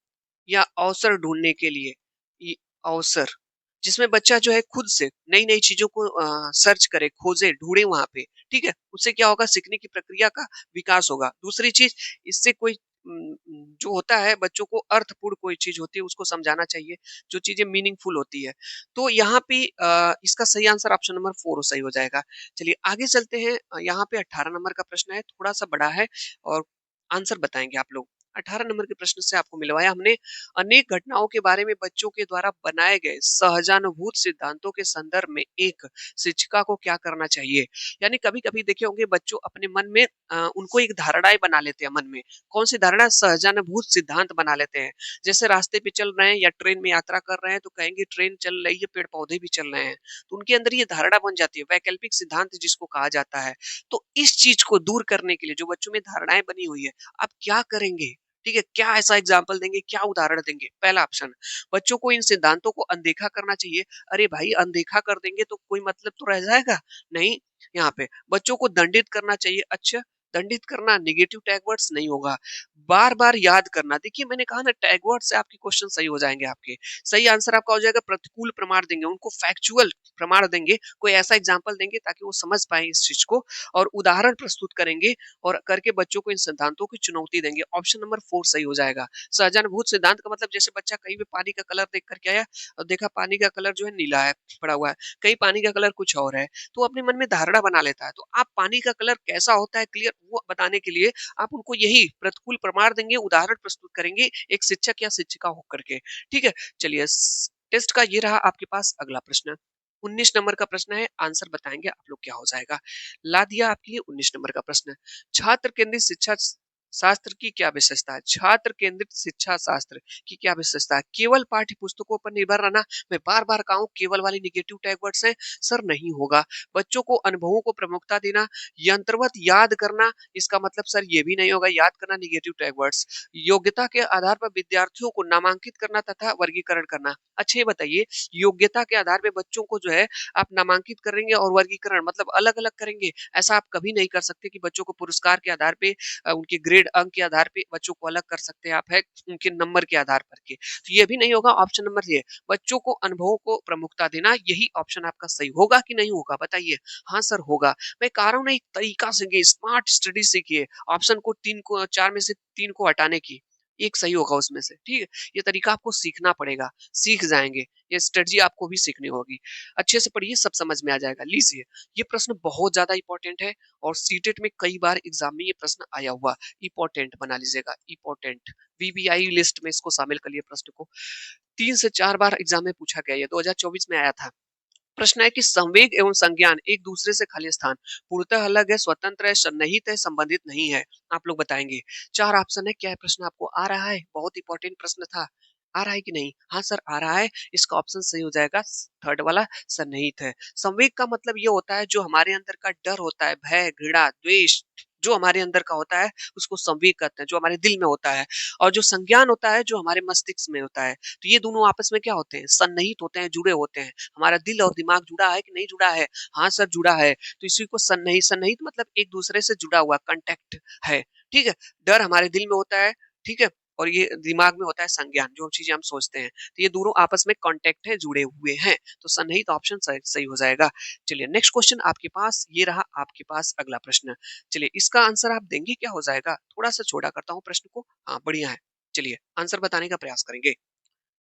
या अवसर ढूंढने के लिए, ये अवसर जिसमें बच्चा जो है खुद से नई नई चीजों को सर्च करे, खोजे, ढूंढे वहां पे, ठीक है। उससे क्या होगा? सीखने की प्रक्रिया का विकास होगा। दूसरी चीज, इससे कोई जो होता है बच्चों को अर्थपूर्ण कोई चीज होती है उसको समझाना चाहिए, जो चीजें मीनिंगफुल होती है। तो यहाँ पे इसका सही आंसर ऑप्शन नंबर 4 सही हो जाएगा। चलिए आगे चलते हैं। यहाँ पे 18 नंबर का प्रश्न है, थोड़ा सा बड़ा है और आंसर बताएंगे आप लोग। 18 नंबर के प्रश्न से आपको मिलवाया हमने, अनेक घटनाओं के बारे में बच्चों के द्वारा बनाए गए सहजानुभूत सिद्धांतों के संदर्भ में एक शिक्षिका को क्या करना चाहिए? यानी कभी कभी देखे होंगे बच्चों अपने मन में उनको एक धारणाएं बना लेते हैं मन में। कौन सी धारणा? सहजानुभूत सिद्धांत बना लेते हैं। जैसे रास्ते पे चल रहे हैं या ट्रेन में यात्रा कर रहे हैं तो कहेंगे ट्रेन चल रही है, पेड़ पौधे भी चल रहे हैं, तो उनके अंदर ये धारणा बन जाती है, वैकल्पिक सिद्धांत जिसको कहा जाता है। तो इस चीज को दूर करने के लिए, जो बच्चों में धारणाएं बनी हुई है, आप क्या करेंगे? ठीक है, क्या ऐसा एग्जाम्पल देंगे, क्या उदाहरण देंगे? पहला ऑप्शन, बच्चों को इन सिद्धांतों को अनदेखा करना चाहिए। अरे भाई अनदेखा कर देंगे तो कोई मतलब तो रह जाएगा नहीं। यहाँ पे बच्चों को दंडित करना चाहिए। अच्छा, दंडित करना निगेटिव टैग वर्ड्स नहीं होगा। बार बार याद करना, देखिए मैंने कहा ना टैग वर्ड से आपके क्वेश्चन सही हो जाएंगे। आपके सही आंसर आपका हो जाएगा प्रतिकूल प्रमाण देंगे, उनको फैक्चुअल प्रमाण देंगे, कोई ऐसा एग्जाम्पल देंगे ताकि वो समझ पाए इस चीज को, और उदाहरण प्रस्तुत करेंगे और करके बच्चों को इन सिद्धांतों की चुनौती देंगे। ऑप्शन नंबर 4 सही हो जाएगा। सहजानुभूत सिद्धांत का मतलब, जैसे बच्चा कहीं भी पानी का कलर देख करके आया और देखा पानी का कलर जो है नीला है, पड़ा हुआ है, कहीं पानी का कलर कुछ और है, तो अपने मन में धारणा बना लेता है। तो आप पानी का कलर कैसा होता है क्लियर, को बताने के लिए आप उनको यही प्रतिकूल प्रमाण देंगे, उदाहरण प्रस्तुत करेंगे एक शिक्षक या शिक्षिका होकर के। ठीक है? चलिए टेस्ट का ये रहा आपके पास अगला प्रश्न। 19 नंबर का प्रश्न है, आंसर बताएँगे आप लोग क्या हो जाएगा। ला दिया आपके लिए 19 नंबर का प्रश्न। छात्र केंद्रित शिक्षा शास्त्र की क्या विशेषता है? छात्र केंद्रित शिक्षा शास्त्र की क्या विशेषता है? केवल पाठ्य पुस्तकों पर निर्भर रहना, मैं बार-बार कहा हूँ केवल वाली नेगेटिव टैग वर्ड्स हैं, सर नहीं होगा। बच्चों को अनुभवों को प्रमुखता देना, यंत्रवत याद करना, इसका मतलब सर ये भी नहीं होगा, याद करना नेगेटिव टैग वर्ड्स। योग्यता के आधार पर विद्यार्थियों को नामांकित करना तथा वर्गीकरण करना। अच्छा ये बताइए, योग्यता के आधार पे बच्चों को जो है आप नामांकित करेंगे और वर्गीकरण मतलब अलग-अलग करेंगे, ऐसा आप कभी नहीं कर सकते कि बच्चों को पुरस्कार के आधार पे उनके ग्रेड अंक के आधार पे बच्चों को अलग कर सकते हैं आप है उनके नंबर के आधार पर के। तो ये भी नहीं होगा, ऑप्शन नंबर ये, बच्चों को अनुभवों को प्रमुखता देना, यही ऑप्शन आपका सही होगा कि नहीं होगा बताइए? हाँ सर होगा। मैं कह रहा हूँ ना एक तरीका सीखिए, स्मार्ट स्टडी सीखिए, ऑप्शन को 3 को 4 में से 3 को हटाने की, एक सही होगा उसमें से, ठीक है? ये तरीका आपको सीखना पड़ेगा, सीख जाएँगे, ये स्ट्रेटजी आपको भी सीखनी होगी। अच्छे से पढ़िए, सब समझ में आ जाएगा। लीजिए, ये प्रश्न बहुत ज़्यादा इम्पोर्टेंट है और सीटेट में कई बार एग्ज़ाम में ये प्रश्न आया हुआ, इम्पोर्टेंट बना लीजिएगा, इम्पोर्टेंट। वीवीआई लिस्ट में इसको शामिल कर लिए प्रश्न को। 3 से 4 बार एग्ज़ाम में पूछा गया, ये 2024 में आया था। प्रश्न है कि संवेग एवं संज्ञान एक दूसरे से खाली स्थान पूर्णतः अलग है, स्वतंत्र है, सन्निहित है, संबंधित नहीं है। आप लोग बताएंगे। 4 ऑप्शन है, क्या है प्रश्न आपको आ रहा है? बहुत इंपॉर्टेंट प्रश्न था। आ रहा है कि नहीं? हाँ सर आ रहा है। इसका ऑप्शन सही हो जाएगा थर्ड वाला, सन्निहित है। संवेग का मतलब ये होता है जो हमारे अंदर का डर होता है, भय, घृणा, द्वेष, जो हमारे अंदर का होता है उसको संवेग कहते हैं, जो हमारे दिल में होता है। और जो संज्ञान होता है जो हमारे मस्तिष्क में होता है। तो ये दोनों आपस में क्या होते हैं? सन्निहित होते हैं, जुड़े होते हैं। हमारा दिल और दिमाग जुड़ा है कि नहीं जुड़ा है? हाँ सर जुड़ा है। तो इसी को सन्निहित, सन्निहित मतलब एक दूसरे से जुड़ा हुआ, कांटेक्ट है। ठीक है? डर हमारे दिल में होता है, ठीक है? और ये दिमाग में होता है संज्ञान, जो चीजें हम सोचते हैं। तो ये दोनों आपस में कांटेक्ट है, जुड़े हुए हैं। तो सन्निहित ऑप्शन सही हो जाएगा। चलिए नेक्स्ट क्वेश्चन आपके पास ये रहा, आपके पास अगला प्रश्न। चलिए इसका आंसर आप देंगे क्या हो जाएगा? थोड़ा सा छोटा करता हूँ प्रश्न को। हाँ बढ़िया है। चलिए आंसर बताने का प्रयास करेंगे।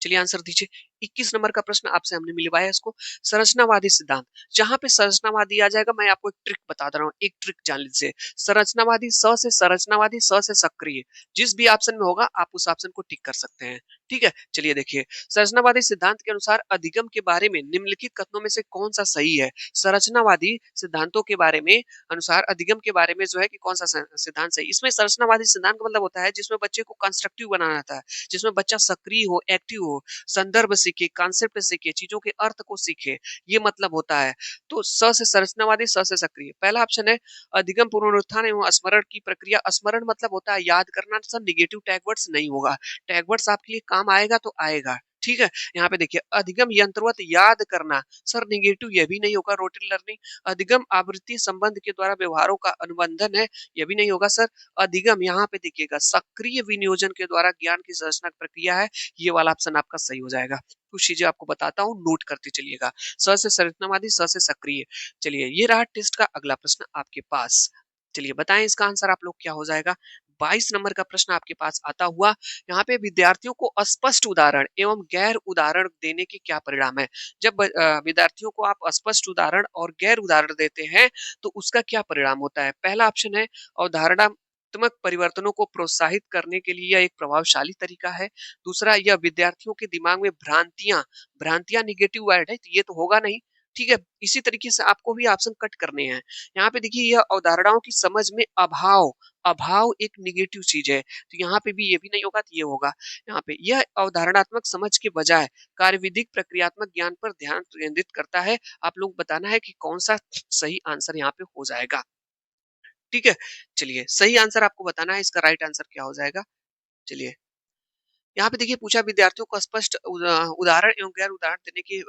चलिए आंसर दीजिए। 21 नंबर का प्रश्न आपसे हमने मिलवाया इसको। संरचनावादी सिद्धांत। जहाँ पे संरचनावादी आ जाएगा मैं आपको एक ट्रिक बता दे रहा हूँ। एक ट्रिक जान लीजिए। संरचनावादी स से संरचनावादी, स से सक्रिय। जिस भी ऑप्शन में होगा आप उस ऑप्शन को टिक कर सकते हैं। ठीक है? चलिए देखिए। संरचनावादी सिद्धांत के अनुसार अधिगम के बारे में निम्नलिखित कथनों में से कौन सा सही है? संरचनावादी सिद्धांतों के बारे में अनुसार अधिगम के बारे में जो है कि कौन सा सिद्धांत सही? इसमें संरचनावादी सिद्धांत का मतलब होता है जिसमें बच्चे को कंस्ट्रक्टिव बनाना आता है। जिसमें बच्चा सक्रिय हो, एक्टिव हो, संदर्भ सीखे, कॉन्सेप्ट सीखे, चीजों के अर्थ को सीखे, ये मतलब होता है। तो स से संरचनावादी, स से सक्रिय। पहला ऑप्शन है अधिगम पुनरुत्थान एवं स्मरण की प्रक्रिया। स्मरण मतलब होता है याद करना, सर नेगेटिव टैग वर्ड्स नहीं होगा। टैग वर्ड्स आपके लिए काम आएगा तो आएगा। ठीक है? यहाँ पे देखिए अधिगम यंत्रवत याद करना, सर नेगेटिव ये भी नहीं होगा, रोटरी लर्निंग। अधिगम आवृत्ति संबंध के द्वारा व्यवहारों का अनुबंधन है, ये भी नहीं होगा सर। अधिगम यहाँ पे देखिएगा सक्रिय विनियोजन के द्वारा ज्ञान की संरचना प्रक्रिया है, ये वाला ऑप्शन आपका सही हो जाएगा। कुछ चीजें आपको बताता हूँ, नोट करते चलिएगा। स से संरचनावादी, स से सक्रिय। चलिए ये रहा टेस्ट का अगला प्रश्न आपके पास। चलिए बताएं इसका आंसर आप लोग क्या हो जाएगा। 22 नंबर का प्रश्न आपके पास आता हुआ, यहाँ पे विद्यार्थियों को स्पष्ट उदाहरण एवं गैर उदाहरण देने के क्या परिणाम है? जब विद्यार्थियों को आप स्पष्ट उदाहरण और गैर उदाहरण देते हैं तो उसका क्या परिणाम होता है? पहला ऑप्शन है अवधारणा परिवर्तनों को प्रोत्साहित करने के लिए यह एक प्रभावशाली तरीका है। दूसरा, यह विद्यार्थियों के दिमाग में भ्रांतियां, भ्रांतियां निगेटिव वर्ड है, तो ये तो होगा नहीं। ठीक है? इसी तरीके से आपको भी ऑप्शन कट करने हैं। यहाँ पे देखिए यह अवधारणाओं की समझ में अभाव, अभाव एक निगेटिव चीज है, तो यहाँ पे भी ये भी नहीं होगा तो ये होगा। यहाँ पे यह अवधारणात्मक समझ के बजाय कार्यविधिक प्रक्रियात्मक ज्ञान पर ध्यान केंद्रित करता है। आप लोग बताना है कि कौन सा सही आंसर यहाँ पे हो जाएगा। ठीक है? चलिए सही आंसर आपको बताना है, इसका राइट आंसर क्या हो जाएगा? चलिए, यहाँ पे देखिए पूछा विद्यार्थियों को स्पष्ट उदाहरण एवं गैर उदाहरण देने की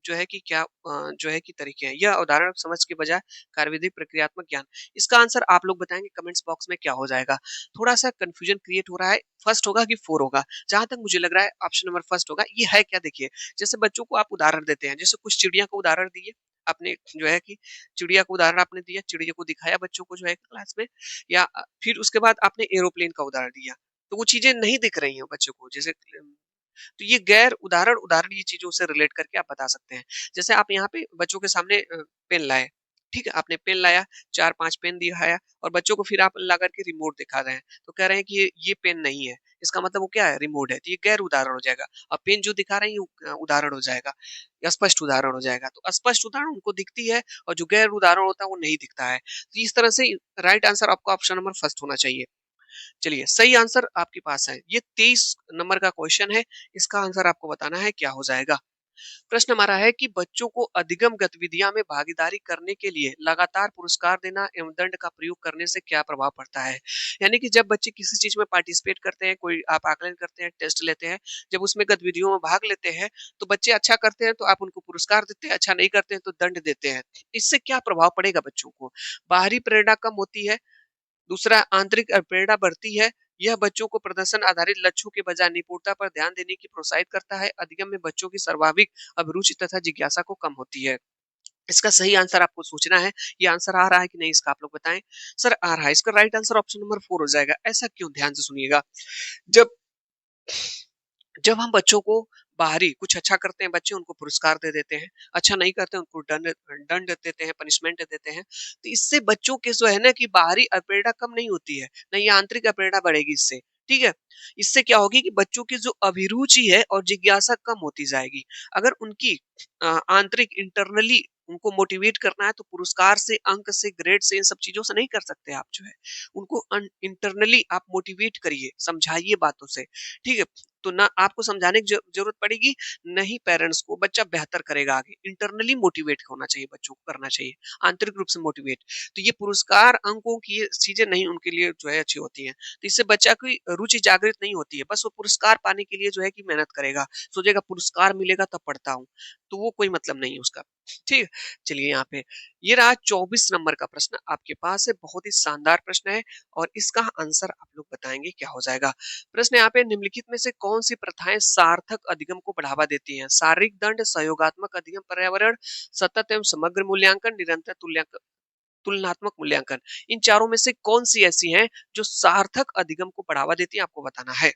जो है कि क्या जो है कि तरीके हैं। यह उदाहरण समझ के बजाय कार्यविधि प्रक्रियात्मक ज्ञान। इसका आंसर आप लोग बताएँगे कमेंट्स बॉक्स में क्या हो जाएगा। थोड़ा-सा कन्फ्यूजन क्रिएट हो रहा है, फर्स्ट होगा कि 4 होगा? जहाँ तक मुझे लग रहा है ऑप्शन नंबर फर्स्ट होगा। ये है क्या देखिए, जैसे बच्चों को आप उदाहरण देते हैं, जैसे कुछ चिड़िया का उदाहरण दिए, आपने जो है कि चिड़िया का उदाहरण आपने दिया, चिड़िया को दिखाया बच्चों को जो है क्लास में, या फिर उसके बाद आपने एरोप्लेन का उदाहरण दिया। तो वो चीज़ें नहीं दिख रही हैं बच्चों को, जैसे तो ये गैर उदाहरण, उदाहरण ये चीज़ों से रिलेट करके आप बता सकते हैं। जैसे आप यहाँ पे बच्चों के सामने पेन लाए, ठीक है, आपने पेन लाया, 4-5 पेन दिखाया और बच्चों को फिर आप ला करके रिमोट दिखा रहे हैं। तो कह रहे हैं कि ये पेन नहीं है, इसका मतलब वो क्या है? रिमोट है, तो ये गैर उदाहरण हो जाएगा। अब पेन जो दिखा रहे हैं ये उदाहरण हो जाएगा, या स्पष्ट उदाहरण हो जाएगा। तो अस्पष्ट उदाहरण उनको दिखती है और जो गैर उदाहरण होता है वो नहीं दिखता है। तो इस तरह से राइट आंसर आपका ऑप्शन नंबर फर्स्ट होना चाहिए। चलिए, सही आंसर आपके पास है। ये 23 नंबर का क्वेश्चन है, इसका आंसर आपको बताना है क्या हो जाएगा। प्रश्न हमारा है कि बच्चों को अधिगम गतिविधियां में भागीदारी करने के लिए लगातार पुरस्कार देना एवं दंड का प्रयोग करने से क्या प्रभाव पड़ता है। यानी कि जब बच्चे किसी चीज में पार्टिसिपेट करते हैं, कोई आप आकलन करते हैं, टेस्ट लेते हैं, जब उसमें गतिविधियों में भाग लेते हैं तो बच्चे अच्छा करते हैं तो आप उनको पुरस्कार देते हैं, अच्छा नहीं करते हैं तो दंड देते हैं। इससे क्या प्रभाव पड़ेगा बच्चों को? बाहरी प्रेरणा कम होती है, दूसरा आंतरिक प्रेरणा बढ़ती है। यह बच्चों को प्रदर्शन आधारित लक्ष्यों के बजाय निपुणता पर ध्यान देने की प्रोत्साहित करता है। अधिगम में बच्चों की स्वाभाविक अभिरुचि तथा जिज्ञासा को कम होती है। इसका सही आंसर आपको सोचना है। ये आंसर आ रहा है कि नहीं, इसका आप लोग बताएं। सर आ रहा है, इसका राइट आंसर ऑप्शन नंबर 4 हो जाएगा। ऐसा क्यों? ध्यान से सुनिएगा। जब जब हम बच्चों को बाहरी कुछ अच्छा करते हैं, बच्चे उनको पुरस्कार दे देते हैं, अच्छा नहीं करते उनको दंड दंड देते हैं, पनिशमेंट देते हैं। तो इससे बच्चों के जो है ना कि बाहरी अप्रेरणा कम नहीं होती है, नहीं आंतरिक अप्रेरणा बढ़ेगी इससे। ठीक है, इससे क्या होगी कि बच्चों की जो अभिरुचि है और जिज्ञासा कम होती जाएगी। अगर उनकी आंतरिक इंटरनली उनको मोटिवेट करना है तो पुरस्कार से, अंक से, ग्रेड से, इन सब चीजों से नहीं कर सकते आप जो है। उनको इंटरनली आप मोटिवेट करिए, समझाइए बातों से। ठीक है, तो ना आपको समझाने की जरूरत पड़ेगी, न ही पेरेंट्स को। बच्चा बेहतर करेगा आगे। इंटरनली मोटिवेट होना चाहिए, बच्चों को करना चाहिए आंतरिक रूप से मोटिवेट। तो ये पुरस्कार, अंकों की ये चीजें नहीं उनके लिए जो है अच्छी होती हैं। तो इससे बच्चा की रुचि जागृत नहीं होती है, बस वो पुरस्कार पाने के लिए जो है कि मेहनत करेगा, सोचेगा पुरस्कार मिलेगा तब पढ़ता हूँ, तो वो कोई मतलब नहीं है उसका। ठीक है, चलिए यहाँ पे ये रहा 24 नंबर का प्रश्न आपके पास है। बहुत ही शानदार प्रश्न है और इसका आंसर आप लोग बताएंगे क्या हो जाएगा। प्रश्न यहाँ पे, निम्नलिखित में से कौन सी प्रथाएं सार्थक अधिगम को बढ़ावा देती हैं? शारीरिक दंड, सहयोगात्मक अधिगम, पर्यावरण, सतत एवं समग्र मूल्यांकन, निरंतर तुलनात्मक मूल्यांकन। इन चारों में से कौन सी ऐसी हैं जो सार्थक अधिगम को बढ़ावा देती है, आपको बताना है।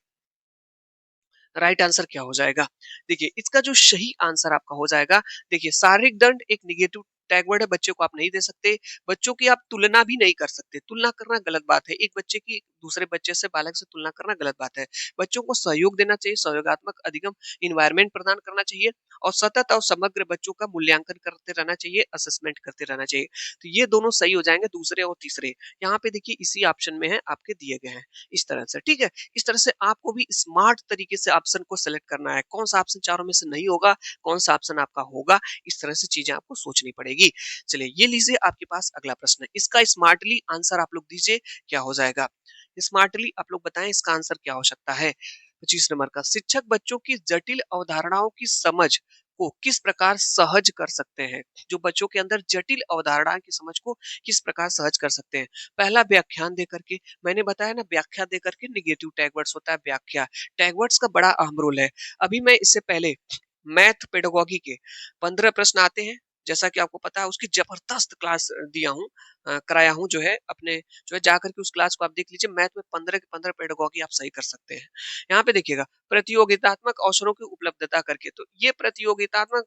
राइट आंसर क्या हो जाएगा? देखिए, इसका जो सही आंसर आपका हो जाएगा, देखिए शारीरिक दंड एक निगेटिव टैग वर्ड है, बच्चे को आप नहीं दे सकते। बच्चों की आप तुलना भी नहीं कर सकते, तुलना करना गलत बात है। एक बच्चे की दूसरे बच्चे से, बालक से तुलना करना गलत बात है। बच्चों को सहयोग देना चाहिए, सहयोगात्मक अधिगम इन्वायरमेंट प्रदान करना चाहिए और सतत और समग्र बच्चों का मूल्यांकन करते रहना चाहिए, असेसमेंट करते रहना चाहिए। तो ये दोनों सही हो जाएंगे, दूसरे और तीसरे। यहाँ पे देखिए इसी ऑप्शन में है, आपके दिए गए हैं इस तरह से। ठीक है, इस तरह से आपको भी स्मार्ट तरीके से ऑप्शन को सेलेक्ट करना है, कौन सा ऑप्शन चारों में से नहीं होगा, कौन सा ऑप्शन आपका होगा। इस तरह से चीजें आपको सोचनी पड़ेगी। चलिए ये लीजिए आपके पास अगला प्रश्न है, इसका स्मार्टली आंसर आप लोग दीजिए क्या हो जाएगा। स्मार्टली आप लोग बताएं इसका आंसर क्या हो सकता है। 25 नंबर का, शिक्षक बच्चों की जटिल अवधारणाओं की समझ को किस प्रकार सहज कर सकते हैं? जो बच्चों के अंदर जटिल अवधारणा की समझ को किस प्रकार सहज कर सकते हैं? पहला, व्याख्यान दे करके। मैंने बताया ना, व्याख्या दे करके निगेटिव टैग वर्ड्स होता है व्याख्या। टैग वर्ड्स का बड़ा अहम रोल है। अभी मैं इससे पहले मैथ पेडागोगी के 15 प्रश्न आते हैं, जैसा कि आपको पता है, उसकी जबरदस्त क्लास दिया हूँ, कराया हूँ जो है अपने, जो है जाकर के उस क्लास को आप देख लीजिए। मैथ में 15 के 15 पेडागोगी आप सही कर सकते हैं। यहाँ पे देखिएगा, प्रतियोगितात्मक अवसरों की उपलब्धता करके। तो ये प्रतियोगितात्मक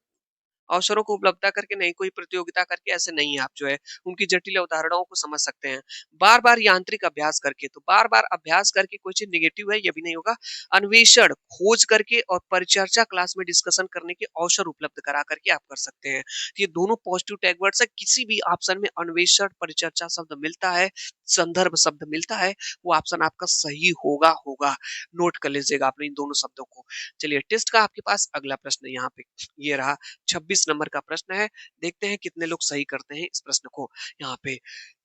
अवसरों को उपलब्धता करके नहीं, कोई प्रतियोगिता करके ऐसे नहीं है, आप जो है उनकी जटिल अवधारणाओं को समझ सकते हैं। बार बार यांत्रिक अभ्यास करके, तो बार बार अभ्यास करके कोई चीज निगेटिव है, ये भी नहीं होगा। अन्वेषण, खोज करके और परिचर्चा क्लास में डिस्कशन करने के अवसर उपलब्ध करा करके आप कर सकते हैं। तो ये दोनों पॉजिटिव टैग वर्ड्स है। किसी भी ऑप्शन में अन्वेषण, परिचर्चा शब्द मिलता है, संदर्भ शब्द मिलता है, वो ऑप्शन आपका सही होगा होगा। नोट कर लीजिएगा आपने इन दोनों शब्दों को। चलिए टेस्ट का आपके पास अगला प्रश्न यहाँ पे ये रहा, 26 नंबर का प्रश्न है। देखते हैं कितने लोग सही करते हैं इस प्रश्न को। यहाँ पे,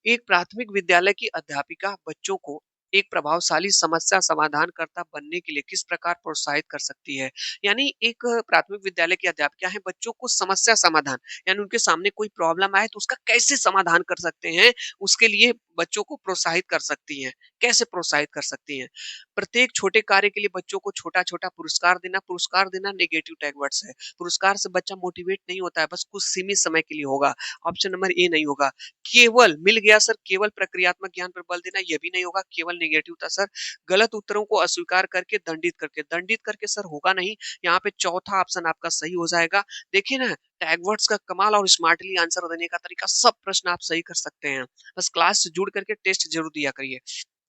एक प्राथमिक विद्यालय की अध्यापिका बच्चों को एक प्रभावशाली समस्या समाधानकर्ता बनने के लिए किस प्रकार प्रोत्साहित कर सकती है? यानी एक प्राथमिक विद्यालय की अध्यापिका है, बच्चों को समस्या समाधान, यानी उनके सामने कोई प्रॉब्लम आए तो उसका कैसे समाधान कर सकते हैं, उसके लिए बच्चों को प्रोत्साहित कर सकती हैं। कैसे प्रोत्साहित कर सकती हैं? प्रत्येक छोटे कार्य के लिए बच्चों को छोटा छोटा पुरस्कार देना। पुरस्कार देना नेगेटिव टैग वर्ड्स है। पुरस्कार से बच्चा मोटिवेट नहीं होता है, बस कुछ सीमित समय के लिए होगा। ऑप्शन नंबर ए नहीं होगा। केवल, मिल गया सर, केवल प्रक्रियात्मक ज्ञान पर बल देना, यह भी नहीं होगा। केवल नेगेटिव था सर। गलत उत्तरों को अस्वीकार करके दंडित करके सर होगा नहीं। यहाँ पे चौथा ऑप्शन आपका सही हो जाएगा। देखिए ना, टैगवर्ड्स का कमाल और स्मार्टली आंसर देने का तरीका, सब प्रश्न आप सही कर सकते हैं। बस क्लास से जुड़ करके टेस्ट जरूर दिया करिए।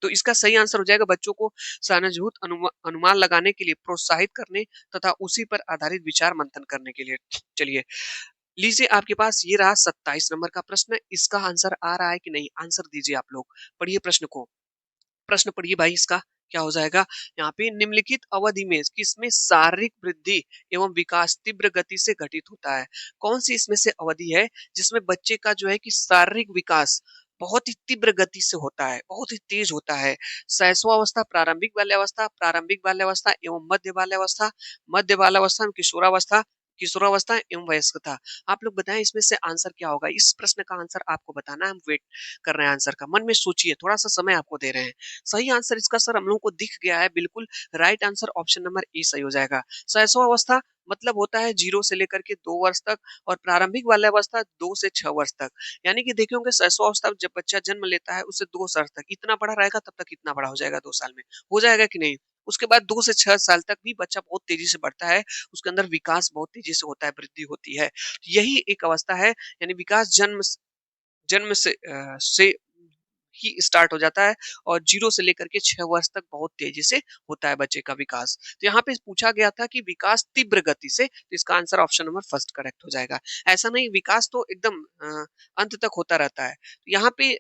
तो इसका सही आंसर हो जाएगा बच्चों को सहानुभूत अनुमान लगाने के लिए प्रोत्साहित करने तथा उसी पर आधारित विचार मंथन करने के लिए। चलिए, लीजिए आपके पास ये रहा 27 नंबर का प्रश्न। इसका आंसर आ रहा है कि नहीं, आंसर दीजिए आप लोग। पढ़िए प्रश्न को, प्रश्न पढ़िए भाई। इसका क्या हो जाएगा? यहाँ पे निम्नलिखित अवधि में किसमें शारीरिक वृद्धि एवं विकास तीव्र गति से घटित होता है? कौन सी इसमें से अवधि है जिसमें बच्चे का जो है कि शारीरिक विकास बहुत ही तीव्र गति से होता है, बहुत ही तेज होता है? शैशवावस्था, प्रारंभिक बाल्यावस्था एवं मध्य बाल्यावस्था, मध्य बाल्यावस्था एवं किशोरावस्था, किशोरावस्था एवं वयस्कता। आप लोग बताएं इसमें से आंसर क्या होगा? इस प्रश्न का आंसर आपको बताना है। हम वेट कर रहे हैं आंसर का। मन में सोचिए, थोड़ा सा समय आपको दे रहे हैं। सही आंसर इसका सर हम लोगों को दिख गया है, बिल्कुल right answer option number A सही हो जाएगा। शैशवावस्था मतलब होता है 0 से लेकर के 2 वर्ष तक, और प्रारंभिक बाल्यावस्था 2 से 6 वर्ष तक। यानी कि देखे होंगे शैशवावस्था जब बच्चा जन्म लेता है उससे 2 साल तक इतना बड़ा रहेगा, तब तक इतना बड़ा हो जाएगा 2 साल में। हो जाएगा कि नहीं? उसके बाद 2 से 6 साल तक भी बच्चा बहुत तेजी से बढ़ता है, उसके अंदर विकास बहुत तेजी से होता है, वृद्धि होती है। यही एक अवस्था है, यानी विकास जन्म से ही स्टार्ट हो जाता है, और 0 से लेकर के 6 वर्ष तक बहुत तेजी से होता है बच्चे का विकास। तो यहाँ पे पूछा गया था कि विकास तीव्र गति से, तो इसका answer option number first correct हो जाएगा। ऐसा नहीं विकास तो एकदम अंत तक होता रहता है। तो यहाँ पे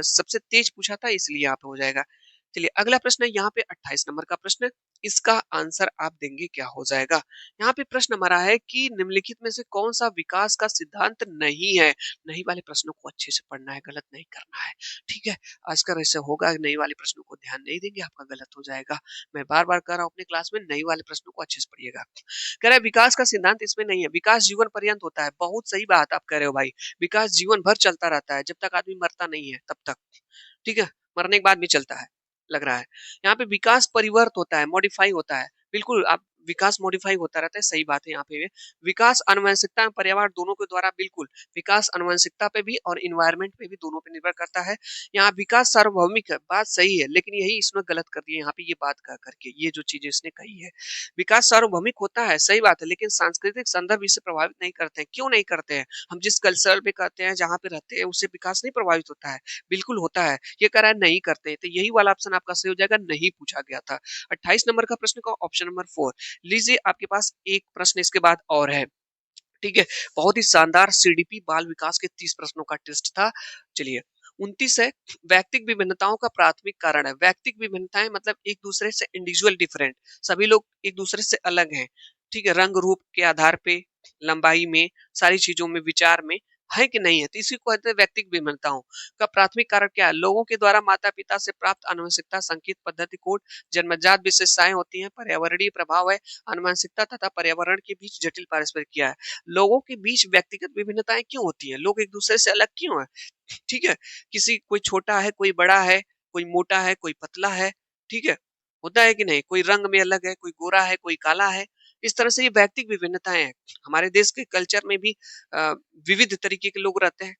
सबसे तेज पूछा था, इसलिए यहाँ पे हो जाएगा। चलिए अगला प्रश्न है यहाँ पे 28 नंबर का प्रश्न। इसका आंसर आप देंगे क्या हो जाएगा? यहाँ पे प्रश्न हमारा है कि निम्नलिखित में से कौन सा विकास का सिद्धांत नहीं है? नहीं वाले प्रश्नों को अच्छे से पढ़ना है, गलत नहीं करना है। ठीक है, आजकल ऐसे होगा, नई वाले प्रश्नों को ध्यान नहीं देंगे, आपका गलत हो जाएगा। मैं बार-बार कह रहा हूँ अपने क्लास में, नई वाले प्रश्नों को अच्छे से पढ़िएगा। कह रहा है विकास का सिद्धांत इसमें नहीं है, विकास जीवन पर्यंत होता है। बहुत सही बात आप कह रहे हो भाई, विकास जीवन भर चलता रहता है, जब तक आदमी मरता नहीं है तब तक। ठीक है, मरने के बाद भी चलता है, लग रहा है। यहाँ पे विकास परिवर्त होता है, मॉडिफाई होता है। बिल्कुल आप, विकास मॉडिफाई होता रहता है, सही बात है यहाँ पे। विकास आनुवंशिकता एवं पर्यावरण दोनों के द्वारा, बिल्कुल विकास आनुवंशिकता पे भी और इन्वायरमेंट पे भी, दोनों पे निर्भर करता है। यहाँ विकास सार्वभौमिक है, बात सही है, लेकिन यही इसने गलत कर दिया यहाँ पे, ये बात कह करके, ये जो चीजें इसने कही है। विकास सार्वभौमिक होता है, सही बात है, लेकिन सांस्कृतिक संदर्भ इसे प्रभावित नहीं करते हैं। क्यों नहीं करते हैं? हम जिस कल्चर पे करते हैं, जहाँ पे रहते हैं, उससे विकास नहीं प्रभावित होता है? बिल्कुल होता है। ये कह रहा है नहीं करते, तो यही वाला ऑप्शन आपका सही हो जाएगा, नहीं पूछा गया था। 28 नंबर का प्रश्न का ऑप्शन नंबर 4। लीजिए आपके पास एक प्रश्न इसके बाद और है। ठीक है, बहुत ही शानदार सीडीपी बाल विकास के 30 प्रश्नों का टेस्ट था। चलिए 29 है, व्यक्तिक विभिन्नताओं का प्राथमिक कारण है। व्यक्तिक विभिन्नताएं मतलब एक दूसरे से इंडिविजुअल डिफरेंट, सभी लोग एक दूसरे से अलग हैं। ठीक है, रंग रूप के आधार पे, लंबाई में, सारी चीजों में, विचार में, है कि नहीं है? तो इसी को कहते हैं व्यक्तिक विभिन्नताओं का प्राथमिक कारण क्या है? लोगों के द्वारा माता पिता से प्राप्त आनुवंशिकता, संकेत पद्धति, कोड, जन्मजात विशेषताएं होती हैं, पर्यावरणीय प्रभाव है, आनुवंशिकता तथा पर्यावरण के बीच जटिल पारस्परिक क्रिया है। लोगों के बीच व्यक्तिगत विभिन्नताएं क्यों होती हैं? लोग एक दूसरे से अलग क्यों हैं? ठीक है, किसी, कोई छोटा है, कोई बड़ा है, कोई मोटा है, कोई पतला है। ठीक है, होता है कि नहीं? कोई रंग में अलग है, कोई गोरा है, कोई काला है। इस तरह से ये व्यक्तिगत विभिन्नताएं हैं। हमारे देश के कल्चर में भी विविध तरीके के लोग रहते हैं।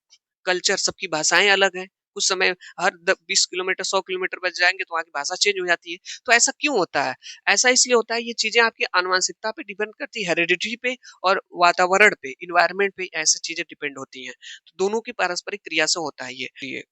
कल्चर, सबकी भाषाएं अलग हैं। कुछ समय, हर 20 किलोमीटर 100 किलोमीटर बच जाएंगे तो वहाँ की भाषा चेंज हो जाती है। तो ऐसा क्यों होता है? ऐसा इसलिए होता है, ये चीजें आपकी आनुवंशिकता पे डिपेंड करती है, हेरिडिटी पे और वातावरण पे, इन्वायरमेंट पे, ऐसी चीजें डिपेंड होती हैं। तो दोनों की पारस्परिक क्रिया से होता है ये।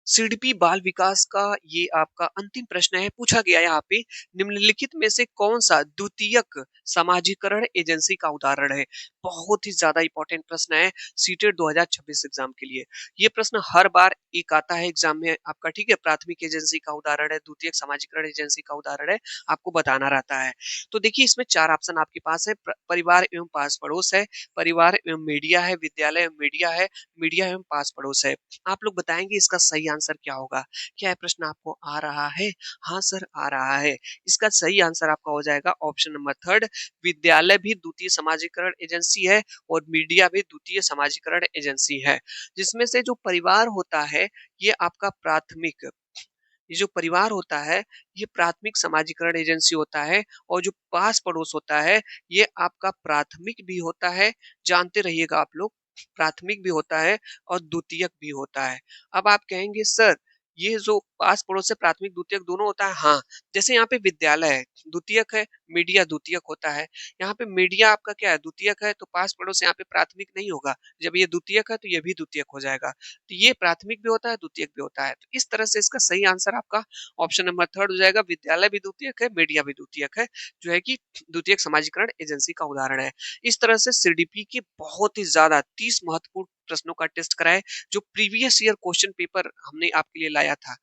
सीडीपी बाल विकास का ये आपका अंतिम प्रश्न है। पूछा गया है यहाँ पे, निम्नलिखित में से कौन सा द्वितीयक समाजीकरण एजेंसी का उदाहरण है? बहुत ही ज्यादा इंपॉर्टेंट प्रश्न है सीटेट 2026 एग्जाम के लिए। ये प्रश्न हर बार एक आता है एग्जाम में आपका। ठीक है, प्राथमिक एजेंसी का उदाहरण है, द्वितीयक समाजीकरण एजेंसी का उदाहरण है, आपको बताना रहता है। तो देखिए इसमें 4 ऑप्शन आपके पास है। परिवार एवं पास पड़ोस है, परिवार एवं मीडिया है, विद्यालय एवं मीडिया है, मीडिया एवं पास पड़ोस है। आप लोग बताएंगे इसका सही आंसर क्या होगा? क्या यह प्रश्न आपको आ रहा है? हाँ सर, आ रहा है। इसका सही आंसर आपका हो जाएगा ऑप्शन नंबर 3। विद्यालय भी द्वितीय समाजीकरण एजेंसी है और मीडिया भी द्वितीय समाजीकरण एजेंसी है। जिसमें से जो परिवार होता है, ये आपका प्राथमिक, ये जो परिवार होता है, ये प्राथमिक समाजीकरण एजेंसी होता है, और जो पास पड़ोस होता है, ये आपका प्राथमिक भी होता है। जानते रहिएगा आप लोग, प्राथमिक भी होता है और द्वितीयक भी होता है। अब आप कहेंगे सर ये जो पास पड़ोस से प्राथमिक द्वितीयक दोनों होता है, हाँ, जैसे यहाँ पे विद्यालय है, द्वितीयक है, मीडिया द्वितीयक होता है। यहाँ पे मीडिया आपका क्या है, द्वितीयक है, तो पास पड़ोस यहाँ पे प्राथमिक नहीं होगा। जब ये द्वितीयक है तो ये भी द्वितीयक हो जाएगा। तो ये प्राथमिक भी होता है, द्वितीयक भी होता है। तो इस तरह से इसका सही आंसर आपका ऑप्शन नंबर 3 हो जाएगा। विद्यालय भी द्वितीयक है, मीडिया भी द्वितीयक है, जो है कि द्वितीयक समाजीकरण एजेंसी का उदाहरण है। इस तरह से सीडीपी के बहुत ही ज़्यादा 30 महत्वपूर्ण प्रश्नों का टेस्ट कराए, जो प्रीवियस ईयर क्वेश्चन पेपर हमने आपके लिए लाया था।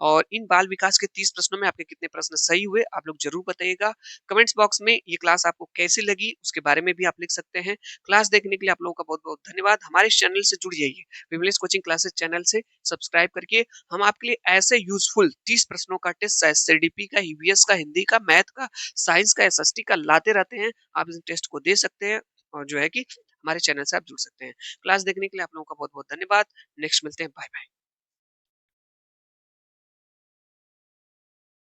और इन बाल विकास के 30 प्रश्नों में आपके कितने प्रश्न सही हुए, आप लोग ज़रूर बताइएगा। कमेंट्स बॉक्स में ये क्लास आपको कैसी लगी, उसके बारे में भी आप लिख सकते हैं। क्लास देखने के लिए आप लोगों का बहुत-बहुत धन्यवाद। हमारे इस चैनल से जुड़ जाइए। विमलेश कोचिंग क्लासेस चैनल से सब्सक्राइब करके हम आपके लिए ऐसे यूज़फुल 30 प्रश्नों का टेस्ट सीडीपी का, ईवीएस का, हिंदी का, मैथ का, साइंस का, एसएसटी का लाते रहते हैं। आप इस टेस्ट को दे सकते हैं और जो है कि हमारे चैनल से आप जुड़ सकते हैं। क्लास देखने के लिए आप लोगों का बहुत-बहुत धन्यवाद। नेक्स्ट मिलते हैं। Bye bye.